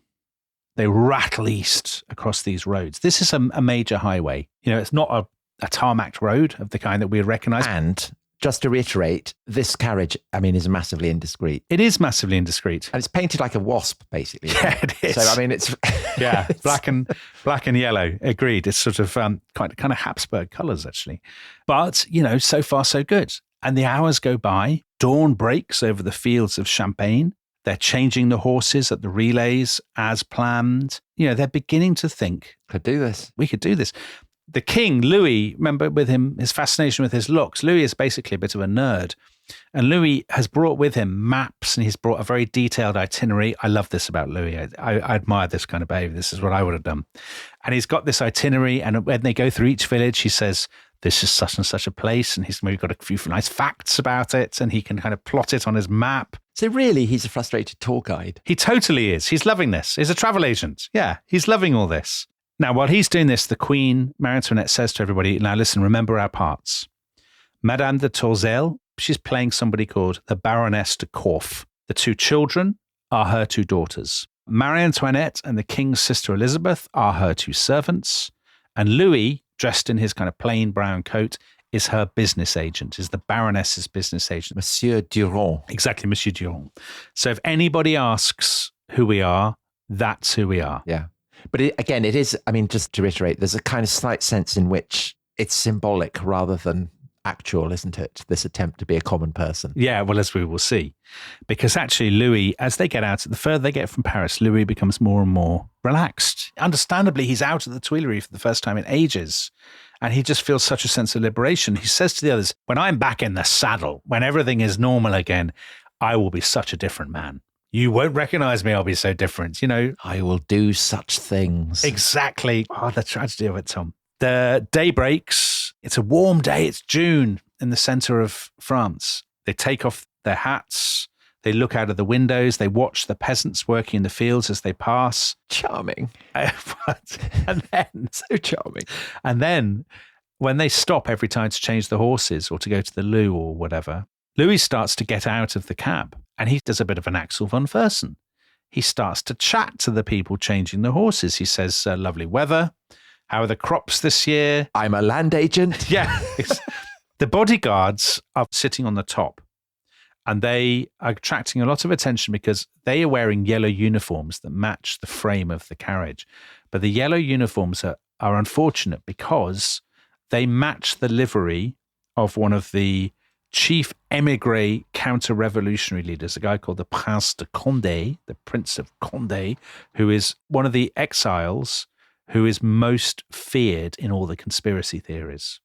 they rattle east across these roads. This is a major highway. You know, it's not a tarmac road of the kind that we recognize. And just to reiterate, this carriage, I mean, is massively indiscreet. It is massively indiscreet. And it's painted like a wasp, basically. Yeah, it is. So, I mean, it's... yeah, black and yellow. Agreed. It's sort of kind of Habsburg colours, actually. But, you know, so far so good. And the hours go by. Dawn breaks over the fields of Champagne. They're changing the horses at the relays as planned. You know, they're beginning to think, Could do this. We could do this. The king, Louis, remember with him, his fascination with his looks. Louis is basically a bit of a nerd. And Louis has brought with him maps and he's brought a very detailed itinerary. I love this about Louis. I admire this kind of behavior. This is what I would have done. And he's got this itinerary. And when they go through each village, he says, this is such and such a place. And he's maybe got a few nice facts about it. And he can kind of plot it on his map. So really, he's a frustrated tour guide. He totally is. He's loving this. He's a travel agent. Yeah, he's loving all this. Now, while he's doing this, the Queen, Marie Antoinette, says to everybody, now listen, remember our parts. Madame de Tourzel, she's playing somebody called the Baroness de Corfe. The two children are her two daughters. Marie Antoinette and the king's sister Elizabeth are her two servants. And Louis, dressed in his kind of plain brown coat, is her business agent, is the Baroness's business agent. Monsieur Durand. Exactly, Monsieur Durand. So if anybody asks who we are, that's who we are. Yeah. But again, it is, I mean, just to reiterate, there's a kind of slight sense in which it's symbolic rather than actual, isn't it? This attempt to be a common person. Yeah, well, as we will see. Because actually, Louis, as they get out, the further they get from Paris, Louis becomes more and more relaxed. Understandably, he's out at the Tuileries for the first time in ages. And he just feels such a sense of liberation. He says to the others, when I'm back in the saddle, when everything is normal again, I will be such a different man. You won't recognize me. I'll be so different. You know, I will do such things. Exactly. Oh, the tragedy of it, Tom. The day breaks. It's a warm day. It's June in the center of France. They take off their hats. They look out of the windows. They watch the peasants working in the fields as they pass. Charming. And then, so charming. And then when they stop every time to change the horses or to go to the loo or whatever, Louis starts to get out of the cab and he does a bit of an Axel von Fersen. He starts to chat to the people changing the horses. He says, lovely weather. How are the crops this year? I'm a land agent. Yeah. The bodyguards are sitting on the top and they are attracting a lot of attention because they are wearing yellow uniforms that match the frame of the carriage. But the yellow uniforms are unfortunate because they match the livery of one of the chief émigré counter-revolutionary leaders, a guy called the Prince de Condé, the Prince of Condé, who is one of the exiles who is most feared in all the conspiracy theories.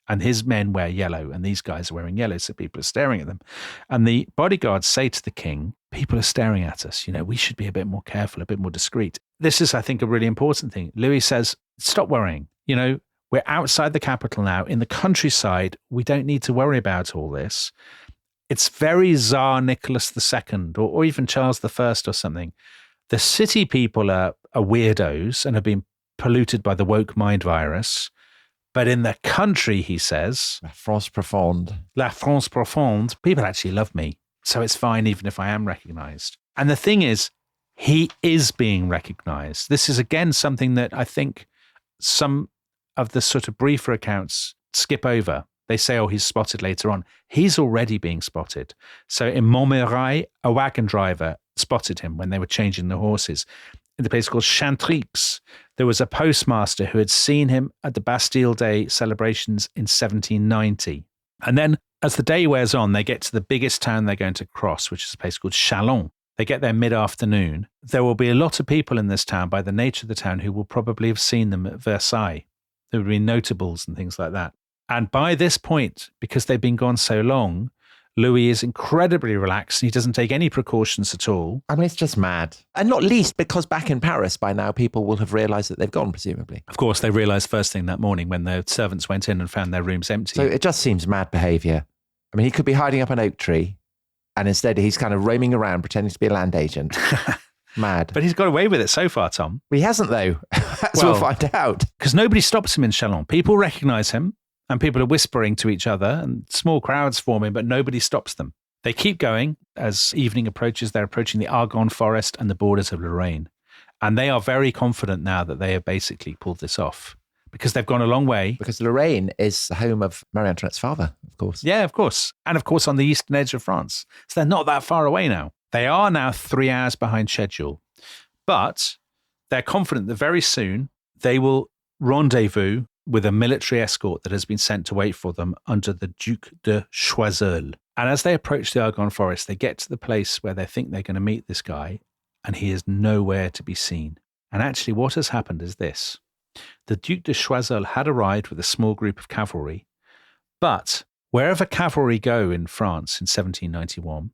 And his men wear yellow, and these guys are wearing yellow, so people are staring at them. And the bodyguards say to the king, people are staring at us. You know, we should be a bit more careful, a bit more discreet. This is, I think, a really important thing. Louis says, stop worrying. You know, we're outside the capital now. In the countryside, we don't need to worry about all this. It's very Tsar Nicholas II or even Charles I or something. The city people are weirdos and have been polluted by the woke mind virus. But in the country, he says, La France profonde. La France profonde, people actually love me. So it's fine even if I am recognized. And the thing is, he is being recognized. This is, again, something that I think some of the sort of briefer accounts skip over. They say, oh, he's spotted later on. He's already being spotted. So in Montmirail, a wagon driver spotted him when they were changing the horses. In the place called Chantrix, there was a postmaster who had seen him at the Bastille Day celebrations in 1790. And then as the day wears on, they get to the biggest town they're going to cross, which is a place called Chalon. They get there mid-afternoon. There will be a lot of people in this town by the nature of the town who will probably have seen them at Versailles. There will be notables and things like that. And by this point, because they've been gone so long, Louis is incredibly relaxed and he doesn't take any precautions at all. I mean, it's just mad. And not least because back in Paris by now, people will have realised that they've gone, presumably. Of course, they realised first thing that morning when the servants went in and found their rooms empty. So it just seems mad behaviour. I mean, he could be hiding up an oak tree and instead he's kind of roaming around pretending to be a land agent. Mad. But he's got away with it so far, Tom. Well, he hasn't, though. As we'll find out. Because nobody stops him in Chalon. People recognise him and people are whispering to each other and small crowds forming, but nobody stops them. They keep going. As evening approaches, they're approaching the Argonne forest and the borders of Lorraine. And they are very confident now that they have basically pulled this off because they've gone a long way. Because Lorraine is the home of Marie Antoinette's father, of course. Yeah, of course. And of course on the eastern edge of France. So they're not that far away now. They are now 3 hours behind schedule. But they're confident that very soon they will rendezvous with a military escort that has been sent to wait for them under the Duc de Choiseul. And as they approach the Argonne forest, they get to the place where they think they're going to meet this guy, and he is nowhere to be seen. And actually what has happened is this. The Duc de Choiseul had arrived with a small group of cavalry, but wherever cavalry go in France in 1791,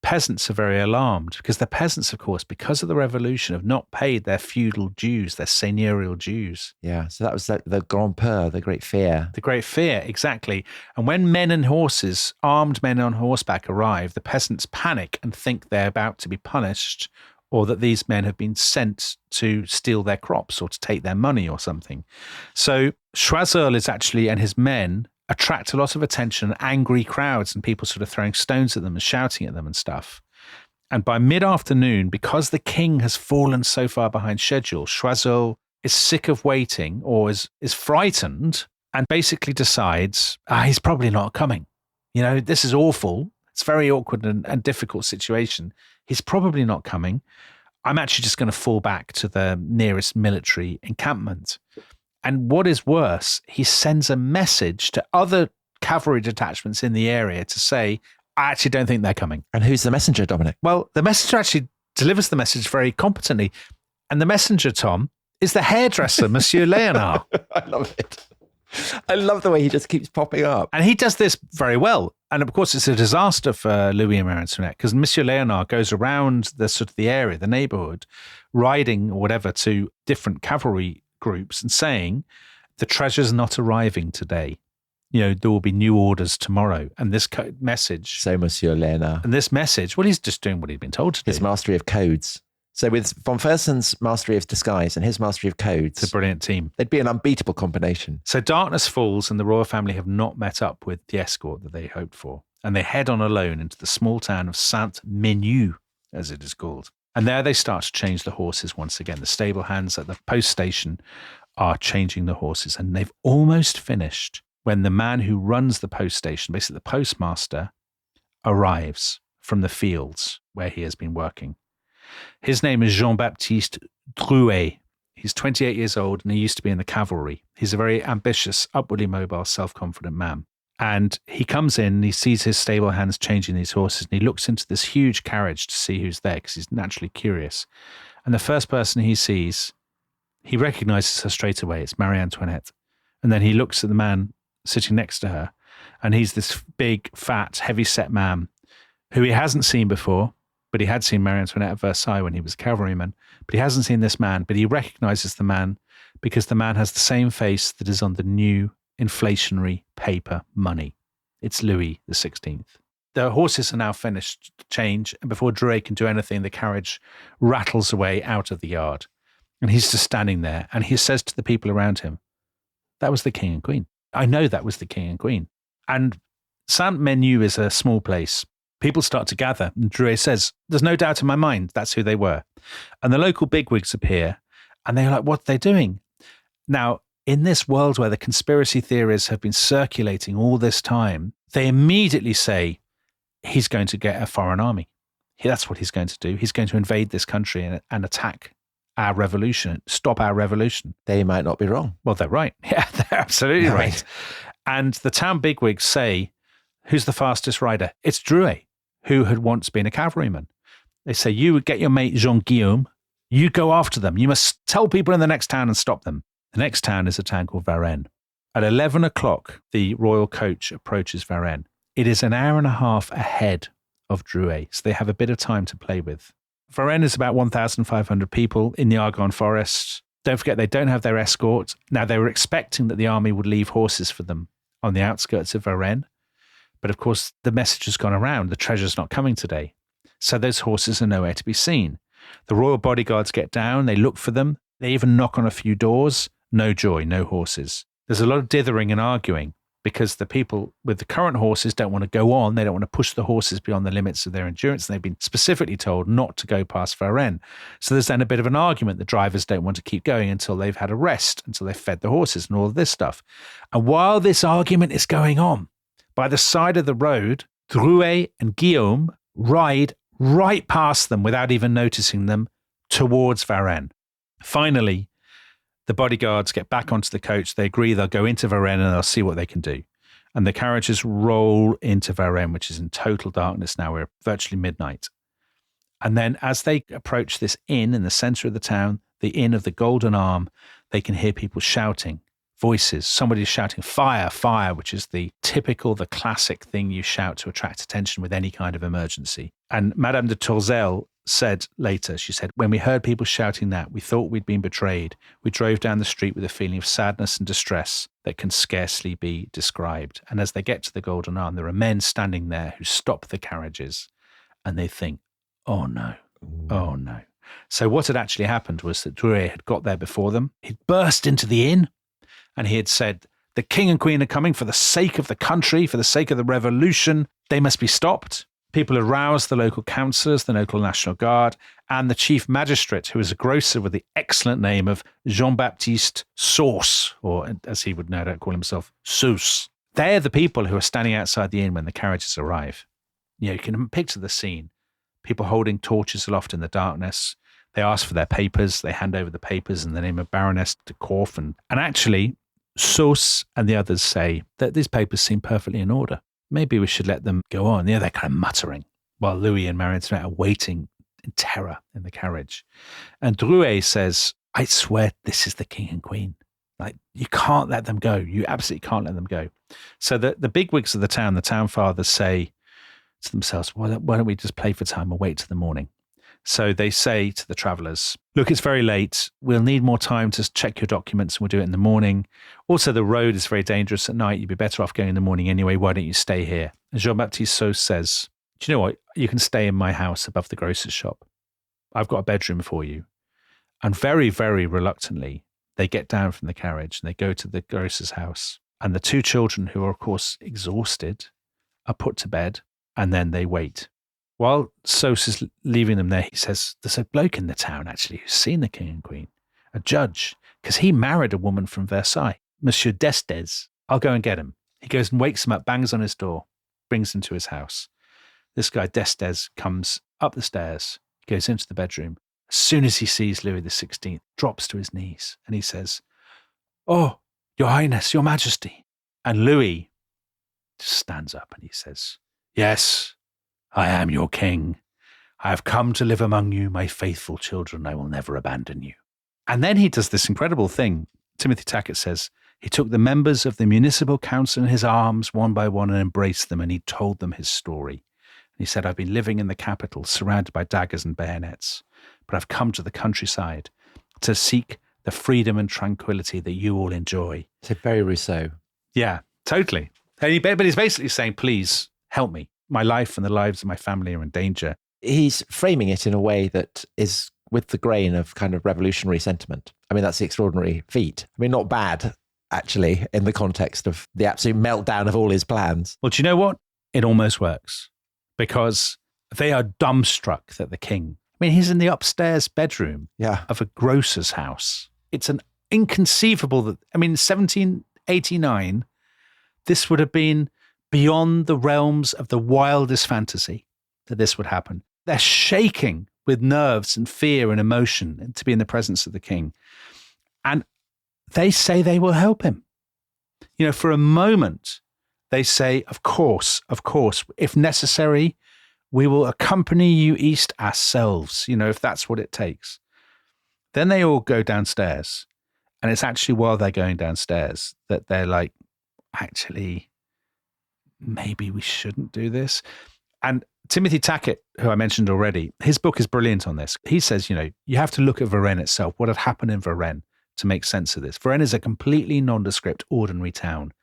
peasants are very alarmed because the peasants, of course, because of the revolution, have not paid their feudal dues, their seigneurial dues. Yeah, so that was the grand peur, the great fear. The great fear, exactly. And when men and horses, armed men on horseback arrive, the peasants panic and think they're about to be punished or that these men have been sent to steal their crops or to take their money or something. So Choiseul is actually, and his men attract a lot of attention, angry crowds, and people sort of throwing stones at them and shouting at them and stuff. And by mid-afternoon, because the king has fallen so far behind schedule, Choiseul is sick of waiting, or is frightened, and basically decides, he's probably not coming. This is awful. It's a very awkward and difficult situation. He's probably not coming. I'm actually just going to fall back to the nearest military encampment. And what is worse, he sends a message to other cavalry detachments in the area to say, I actually don't think they're coming. And who's the messenger, Dominic? Well, the messenger actually delivers the message very competently. And the messenger, Tom, is the hairdresser, Monsieur Léonard. I love it. I love the way he just keeps popping up. And he does this very well. And of course, it's a disaster for Louis and Marie Antoinette, because Monsieur Léonard goes around the area, the neighborhood, riding or whatever to different cavalry groups and saying, the treasure's not arriving today. There will be new orders tomorrow. And this message. So Monsieur Léonard. And this message, well, he's just doing what he'd been told to do. His mastery of codes. So with Von Fersen's mastery of disguise and his mastery of codes. It's a brilliant team. They'd be an unbeatable combination. So darkness falls and the royal family have not met up with the escort that they hoped for. And they head on alone into the small town of Saint-Menu, as it is called. And there they start to change the horses once again. The stable hands at the post station are changing the horses. And they've almost finished when the man who runs the post station, basically the postmaster, arrives from the fields where he has been working. His name is Jean-Baptiste Drouet. He's 28 years old and he used to be in the cavalry. He's a very ambitious, upwardly mobile, self-confident man. And he comes in and he sees his stable hands changing these horses and he looks into this huge carriage to see who's there because he's naturally curious. And the first person he sees, he recognizes her straight away. It's Marie Antoinette. And then he looks at the man sitting next to her and he's this big, fat, heavy-set man who he hasn't seen before. But he had seen Marie Antoinette at Versailles when he was a cavalryman. But he hasn't seen this man, but he recognizes the man because the man has the same face that is on the new inflationary paper money. It's Louis XVI. The horses are now finished to change, and before Drouet can do anything, the carriage rattles away out of the yard. And he's just standing there, and he says to the people around him, that was the king and queen. I know that was the king and queen. And Saint-Menu is a small place. People start to gather, and Drouet says, there's no doubt in my mind that's who they were. And the local bigwigs appear, and they're like, what are they doing? Now, in this world where the conspiracy theories have been circulating all this time, they immediately say, he's going to get a foreign army. That's what he's going to do. He's going to invade this country and attack our revolution, stop our revolution. They might not be wrong. Well, they're right. Yeah, they're absolutely right. And the town bigwigs say, who's the fastest rider? It's Drouet, who had once been a cavalryman. They say, you would get your mate Jean-Guillaume, you go after them. You must tell people in the next town and stop them. The next town is a town called Varennes. At 11 o'clock, the royal coach approaches Varennes. It is an hour and a half ahead of Drouet, so they have a bit of time to play with. Varennes is about 1,500 people in the Argonne forest. Don't forget, they don't have their escort. Now, they were expecting that the army would leave horses for them on the outskirts of Varennes. But of course, the message has gone around. The treasure's not coming today. So those horses are nowhere to be seen. The royal bodyguards get down. They look for them. They even knock on a few doors. No joy, no horses. There's a lot of dithering and arguing because the people with the current horses don't want to go on. They don't want to push the horses beyond the limits of their endurance. And they've been specifically told not to go past Varennes. So there's then a bit of an argument. The drivers don't want to keep going until they've had a rest, until they've fed the horses and all of this stuff. And while this argument is going on, by the side of the road, Drouet and Guillaume ride right past them without even noticing them towards Varennes. Finally, the bodyguards get back onto the coach. They agree they'll go into Varennes and they'll see what they can do. And the carriages roll into Varennes, which is in total darkness now. We're virtually midnight. And then as they approach this inn in the center of the town, the Inn of the Golden Arm, they can hear people shouting. Voices, somebody's shouting, fire, fire, which is the classic thing you shout to attract attention with any kind of emergency. And Madame de Tourzel said later, she said, when we heard people shouting that, we thought we'd been betrayed. We drove down the street with a feeling of sadness and distress that can scarcely be described. And as they get to the Golden Arm, there are men standing there who stop the carriages and they think, oh no, oh no. So what had actually happened was that Drouet had got there before them. He'd burst into the inn. And he had said, The king and queen are coming for the sake of the country, for the sake of the revolution. They must be stopped. People aroused the local councillors, the local National Guard, and the chief magistrate, who was a grocer with the excellent name of Jean-Baptiste Sauce, or as he would no doubt call himself, Sauce. They're the people who are standing outside the inn when the carriages arrive. You can picture the scene. People holding torches aloft in the darkness. They ask for their papers. They hand over the papers in the name of Baroness de Korff. And actually, Sauce and the others say that these papers seem perfectly in order. Maybe we should let them go on. They're kind of muttering while Louis and Marie Antoinette are waiting in terror in the carriage. And Drouet says, I swear this is the king and queen. Like, you can't let them go. You absolutely can't let them go. So the bigwigs of the town fathers say to themselves, why don't we just play for time and wait till the morning? So they say to the travellers, look, it's very late. We'll need more time to check your documents and we'll do it in the morning. Also, the road is very dangerous at night. You'd be better off going in the morning anyway. Why don't you stay here? And Jean-Baptiste Sauce says, do you know what? You can stay in my house above the grocer's shop. I've got a bedroom for you. And very, very reluctantly, they get down from the carriage and they go to the grocer's house. And the two children, who are, of course, exhausted, are put to bed and then they wait. While Sauce is leaving them there, he says, there's a bloke in the town, actually, who's seen the king and queen, a judge, because he married a woman from Versailles, Monsieur Destes. I'll go and get him. He goes and wakes him up, bangs on his door, brings him to his house. This guy, Destes, comes up the stairs, goes into the bedroom. As soon as he sees Louis XVI, drops to his knees, and he says, oh, your highness, your majesty. And Louis just stands up and he says, yes, I am your king. I have come to live among you, my faithful children. I will never abandon you. And then he does this incredible thing. Timothy Tackett says, he took the members of the municipal council in his arms one by one and embraced them, and he told them his story. And he said, I've been living in the capital, surrounded by daggers and bayonets, but I've come to the countryside to seek the freedom and tranquility that you all enjoy. So very Rousseau. Yeah, totally. But he's basically saying, please help me. My life and the lives of my family are in danger. He's framing it in a way that is with the grain of kind of revolutionary sentiment. I mean, that's the extraordinary feat. I mean, not bad, actually, in the context of the absolute meltdown of all his plans. Well, do you know what? It almost works, because they are dumbstruck that the king, I mean, he's in the upstairs bedroom of a grocer's house. It's an inconceivable that, I mean, 1789, this would have been beyond the realms of the wildest fantasy that this would happen. They're shaking with nerves and fear and emotion to be in the presence of the king. And they say they will help him. You know, for a moment, they say, of course, if necessary, we will accompany you east ourselves, you know, if that's what it takes. Then they all go downstairs. And it's actually while they're going downstairs that they're like, actually, maybe we shouldn't do this. And Timothy Tackett, who I mentioned already, his book is brilliant on this. He says, you know, you have to look at Varennes itself, what had happened in Varennes, to make sense of this. Varennes is a completely nondescript, ordinary town.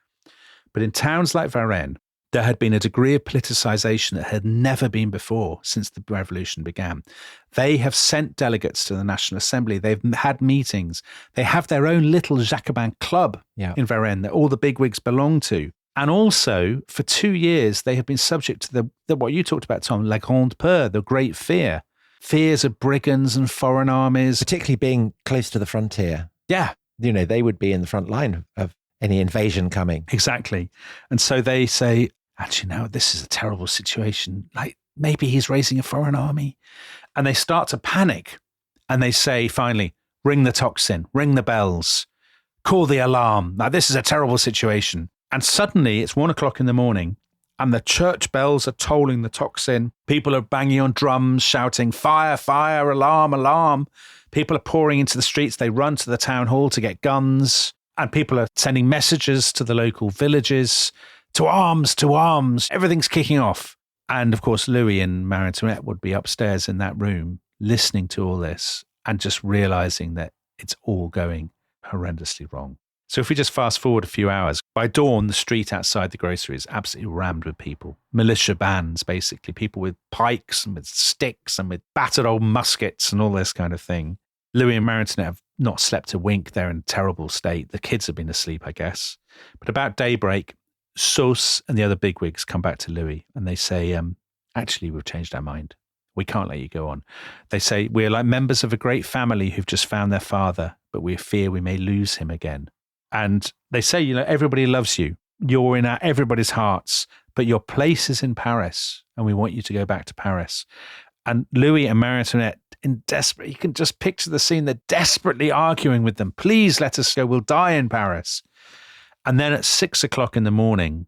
But in towns like Varennes, there had been a degree of politicization that had never been before since the revolution began. They have sent delegates to the National Assembly. They've had meetings. They have their own little Jacobin club in Varennes that all the bigwigs belong to. And also, for 2 years, they have been subject to the what you talked about, Tom, la grande peur, the great fear. Fears of brigands and foreign armies. Particularly being close to the frontier. Yeah. You know, they would be in the front line of any invasion coming. Exactly. And so they say, actually, no, this is a terrible situation. Like, maybe he's raising a foreign army. And they start to panic. And they say, finally, ring the tocsin, ring the bells, call the alarm. Now, this is a terrible situation. And suddenly it's 1 o'clock in the morning and the church bells are tolling the tocsin. People are banging on drums, shouting, fire, fire, alarm, alarm. People are pouring into the streets. They run to the town hall to get guns. And people are sending messages to the local villages, to arms, to arms. Everything's kicking off. And of course, Louis and Marie Antoinette would be upstairs in that room listening to all this and just realizing that it's all going horrendously wrong. So if we just fast forward a few hours, by dawn, the street outside the grocery is absolutely rammed with people. Militia bands, basically, people with pikes and with sticks and with battered old muskets and all this kind of thing. Louis and Marie Antoinette have not slept a wink. They're in a terrible state. The kids have been asleep, I guess. But about daybreak, Sauce and the other bigwigs come back to Louis and they say, actually, we've changed our mind. We can't let you go on. They say, we're like members of a great family who've just found their father, but we fear we may lose him again. And they say, everybody loves you. You're in everybody's hearts, but your place is in Paris, and we want you to go back to Paris. And Louis and Marie Antoinette, you can just picture the scene. They're desperately arguing with them. Please let us go. We'll die in Paris. And then at 6 o'clock in the morning,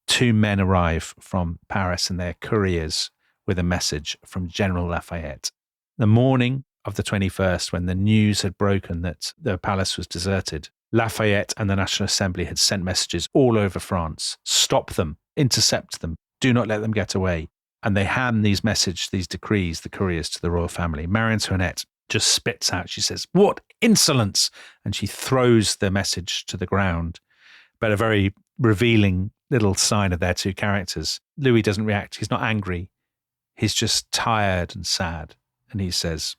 2 men arrive from Paris, and they're couriers with a message from General Lafayette. The morning of the 21st, when the news had broken that the palace was deserted, Lafayette and the National Assembly had sent messages all over France. Stop them, intercept them, do not let them get away. And they hand these decrees, the couriers, to the royal family. Marie Antoinette just spits out, she says, "What insolence!" And she throws the message to the ground. But a very revealing little sign of their two characters. Louis doesn't react. He's not angry. He's just tired and sad. And he says,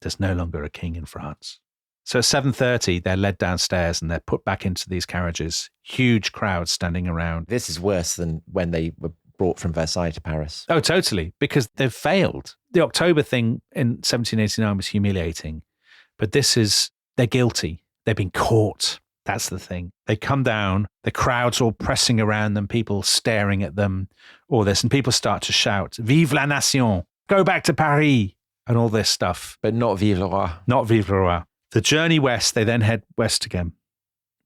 "There's no longer a king in France." So at 7:30, they're led downstairs and they're put back into these carriages. Huge crowds standing around. This is worse than when they were brought from Versailles to Paris. Oh, totally. Because they've failed. The October thing in 1789 was humiliating. But they're guilty. They've been caught. That's the thing. They come down, the crowd's all pressing around them, people staring at them, all this. And people start to shout, "Vive la nation! Go back to Paris!" And all this stuff. But not Vive le Roi. Not Vive le Roi. The journey west, they then head west again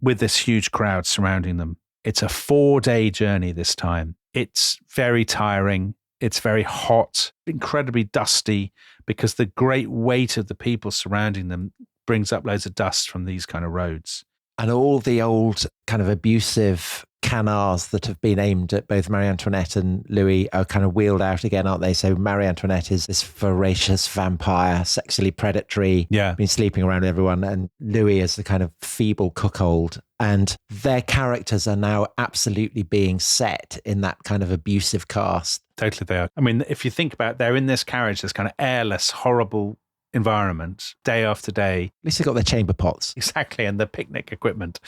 with this huge crowd surrounding them. It's a 4-day journey this time. It's very tiring. It's very hot, incredibly dusty, because the great weight of the people surrounding them brings up loads of dust from these kind of roads. And all the old kind of abusive canards that have been aimed at both Marie Antoinette and Louis are kind of wheeled out again, aren't they? So Marie Antoinette is this voracious vampire, sexually predatory, been sleeping around with everyone. And Louis is the kind of feeble cuckold. And their characters are now absolutely being set in that kind of abusive cast. Totally they are. I mean, if you think about it, they're in this carriage, this kind of airless, horrible environment day after day. At least they've got their chamber pots. Exactly, and the picnic equipment.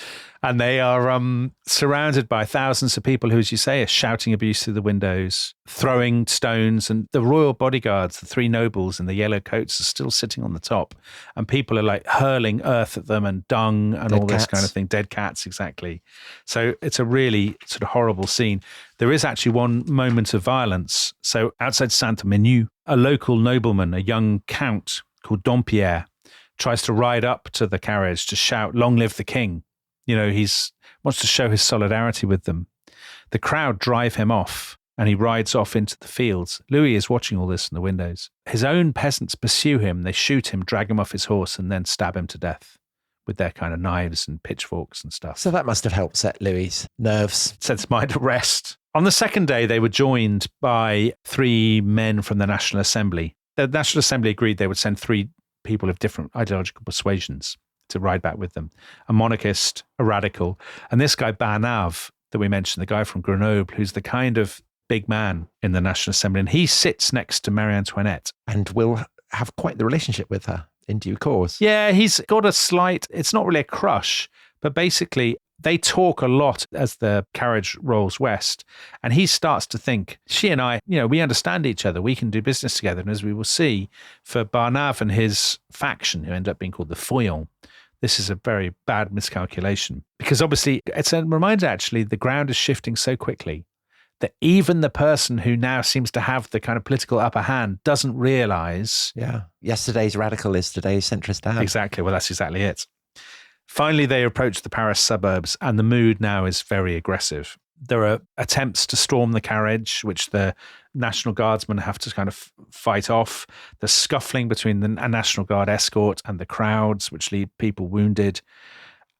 And they are surrounded by thousands of people who, as you say, are shouting abuse through the windows, throwing stones. And the royal bodyguards, the 3 nobles in the yellow coats, are still sitting on the top. And people are like hurling earth at them and dung and all this kind of thing. Dead cats, exactly. So it's a really sort of horrible scene. There is actually one moment of violence. So outside Saint-Menu, a local nobleman, a young count called Dampierre, tries to ride up to the carriage to shout, "Long live the king." He's wants to show his solidarity with them. The crowd drive him off and he rides off into the fields. Louis is watching all this from the windows. His own peasants pursue him. They shoot him, drag him off his horse, and then stab him to death with their kind of knives and pitchforks and stuff. So that must have helped set Louis's nerves. Set his mind at rest. On the second day, they were joined by 3 men from the National Assembly. The National Assembly agreed they would send 3 people of different ideological persuasions to ride back with them. A monarchist, a radical, and this guy Barnave that we mentioned, the guy from Grenoble, who's the kind of big man in the National Assembly. And he sits next to Marie Antoinette. And will have quite the relationship with her in due course. Yeah, he's got a slight, it's not really a crush, but basically they talk a lot as the carriage rolls west. And he starts to think, she and I, we understand each other. We can do business together. And as we will see, for Barnave and his faction, who end up being called the Feuillants, this is a very bad miscalculation. Because obviously, it's a reminder, actually, the ground is shifting so quickly that even the person who now seems to have the kind of political upper hand doesn't realize. Yeah. Yesterday's radical is today's centrist down. Exactly. Well, that's exactly it. Finally, they approach the Paris suburbs and the mood now is very aggressive. There are attempts to storm the carriage, which the National Guardsmen have to kind of fight off. There's scuffling between the National Guard escort and the crowds, which leave people wounded.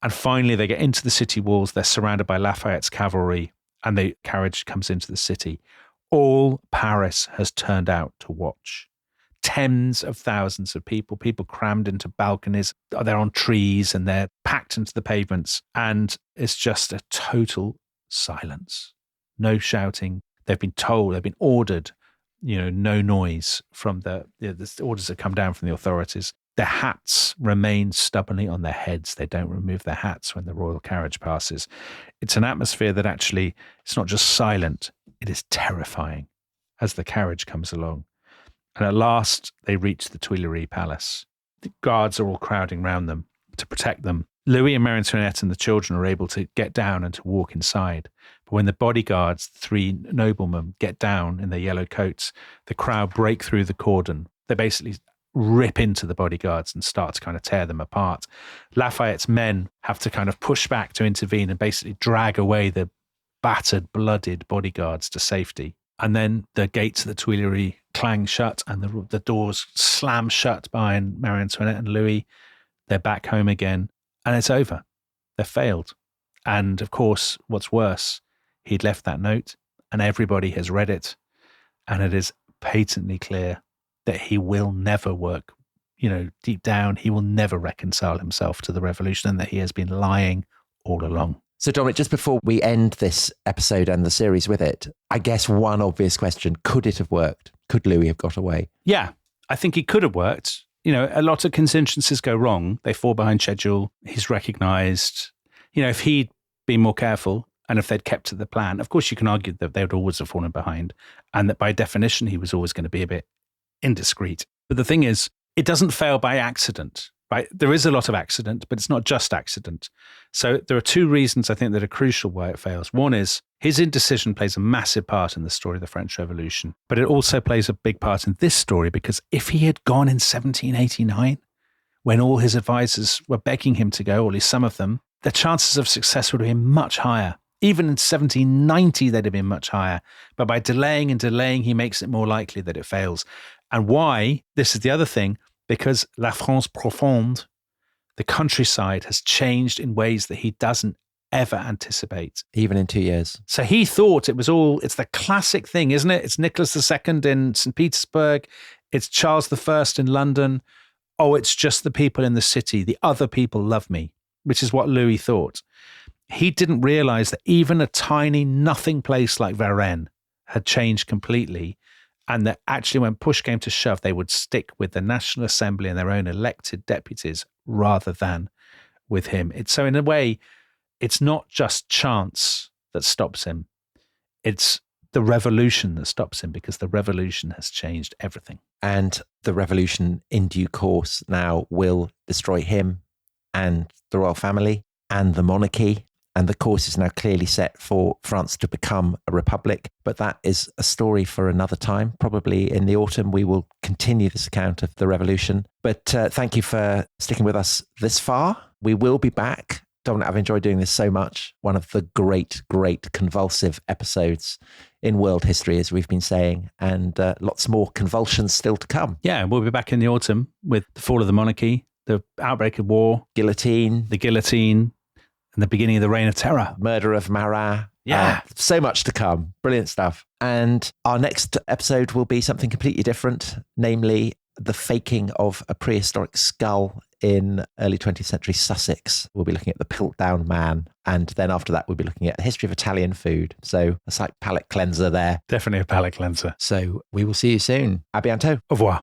And finally, they get into the city walls. They're surrounded by Lafayette's cavalry and the carriage comes into the city. All Paris has turned out to watch. Tens of thousands of people crammed into balconies. They're on trees and they're packed into the pavements. And it's just a total silence. No shouting. They've been ordered, no noise from the orders that come down from the authorities. Their hats remain stubbornly on their heads. They don't remove their hats when the royal carriage passes. It's an atmosphere that actually, it's not just silent, it is terrifying as the carriage comes along. And at last, they reach the Tuileries Palace. The guards are all crowding around them to protect them. Louis and Marie Antoinette and the children are able to get down and to walk inside. But when the bodyguards, the three noblemen, get down in their yellow coats, the crowd break through the cordon. They basically rip into the bodyguards and start to kind of tear them apart. Lafayette's men have to kind of push back to intervene and basically drag away the battered, blooded bodyguards to safety. And then the gates of the Tuileries clang shut and the doors slam shut behind Marie Antoinette and Louis. They're back home again and it's over. They've failed. And of course, what's worse, he'd left that note and everybody has read it. And it is patently clear that he will never work, deep down, he will never reconcile himself to the revolution and that he has been lying all along. So, Dominic, just before we end this episode and the series with it, I guess one obvious question, could it have worked? Could Louis have got away? Yeah, I think it could have worked. A lot of contingencies go wrong. They fall behind schedule. He's recognised, if he'd been more careful and if they'd kept to the plan, of course you can argue that they would always have fallen behind and that by definition he was always going to be a bit indiscreet. But the thing is, it doesn't fail by accident, right? There is a lot of accident, but it's not just accident. So there are two reasons I think that are crucial why it fails. One is his indecision plays a massive part in the story of the French Revolution, but it also plays a big part in this story because if he had gone in 1789, when all his advisors were begging him to go, or at least some of them, the chances of success would have been much higher. Even in 1790, they'd have been much higher. But by delaying and delaying, he makes it more likely that it fails. And why? This is the other thing, because La France profonde, the countryside, has changed in ways that he doesn't ever anticipate. Even in 2 years. So he thought it's the classic thing, isn't it? It's Nicholas II in St. Petersburg. It's Charles I in London. Oh, it's just the people in the city. The other people love me, which is what Louis thought. He didn't realize that even a tiny nothing place like Varennes had changed completely. And that actually when push came to shove, they would stick with the National Assembly and their own elected deputies rather than with him. So in a way, it's not just chance that stops him. It's the revolution that stops him because the revolution has changed everything. And the revolution in due course now will destroy him and the royal family and the monarchy. And the course is now clearly set for France to become a republic. But that is a story for another time. Probably in the autumn, we will continue this account of the revolution. But thank you for sticking with us this far. We will be back. Dominic, I've enjoyed doing this so much. One of the great, great convulsive episodes in world history, as we've been saying, and lots more convulsions still to come. Yeah, we'll be back in the autumn with the fall of the monarchy, the outbreak of war, the guillotine, and the beginning of the Reign of Terror. Murder of Marat. Yeah. So much to come. Brilliant stuff. And our next episode will be something completely different, namely the faking of a prehistoric skull in early 20th century Sussex. We'll be looking at the Piltdown Man. And then after that, we'll be looking at the history of Italian food. So a slight palate cleanser there. Definitely a palate cleanser. So we will see you soon. À bientôt. Au revoir.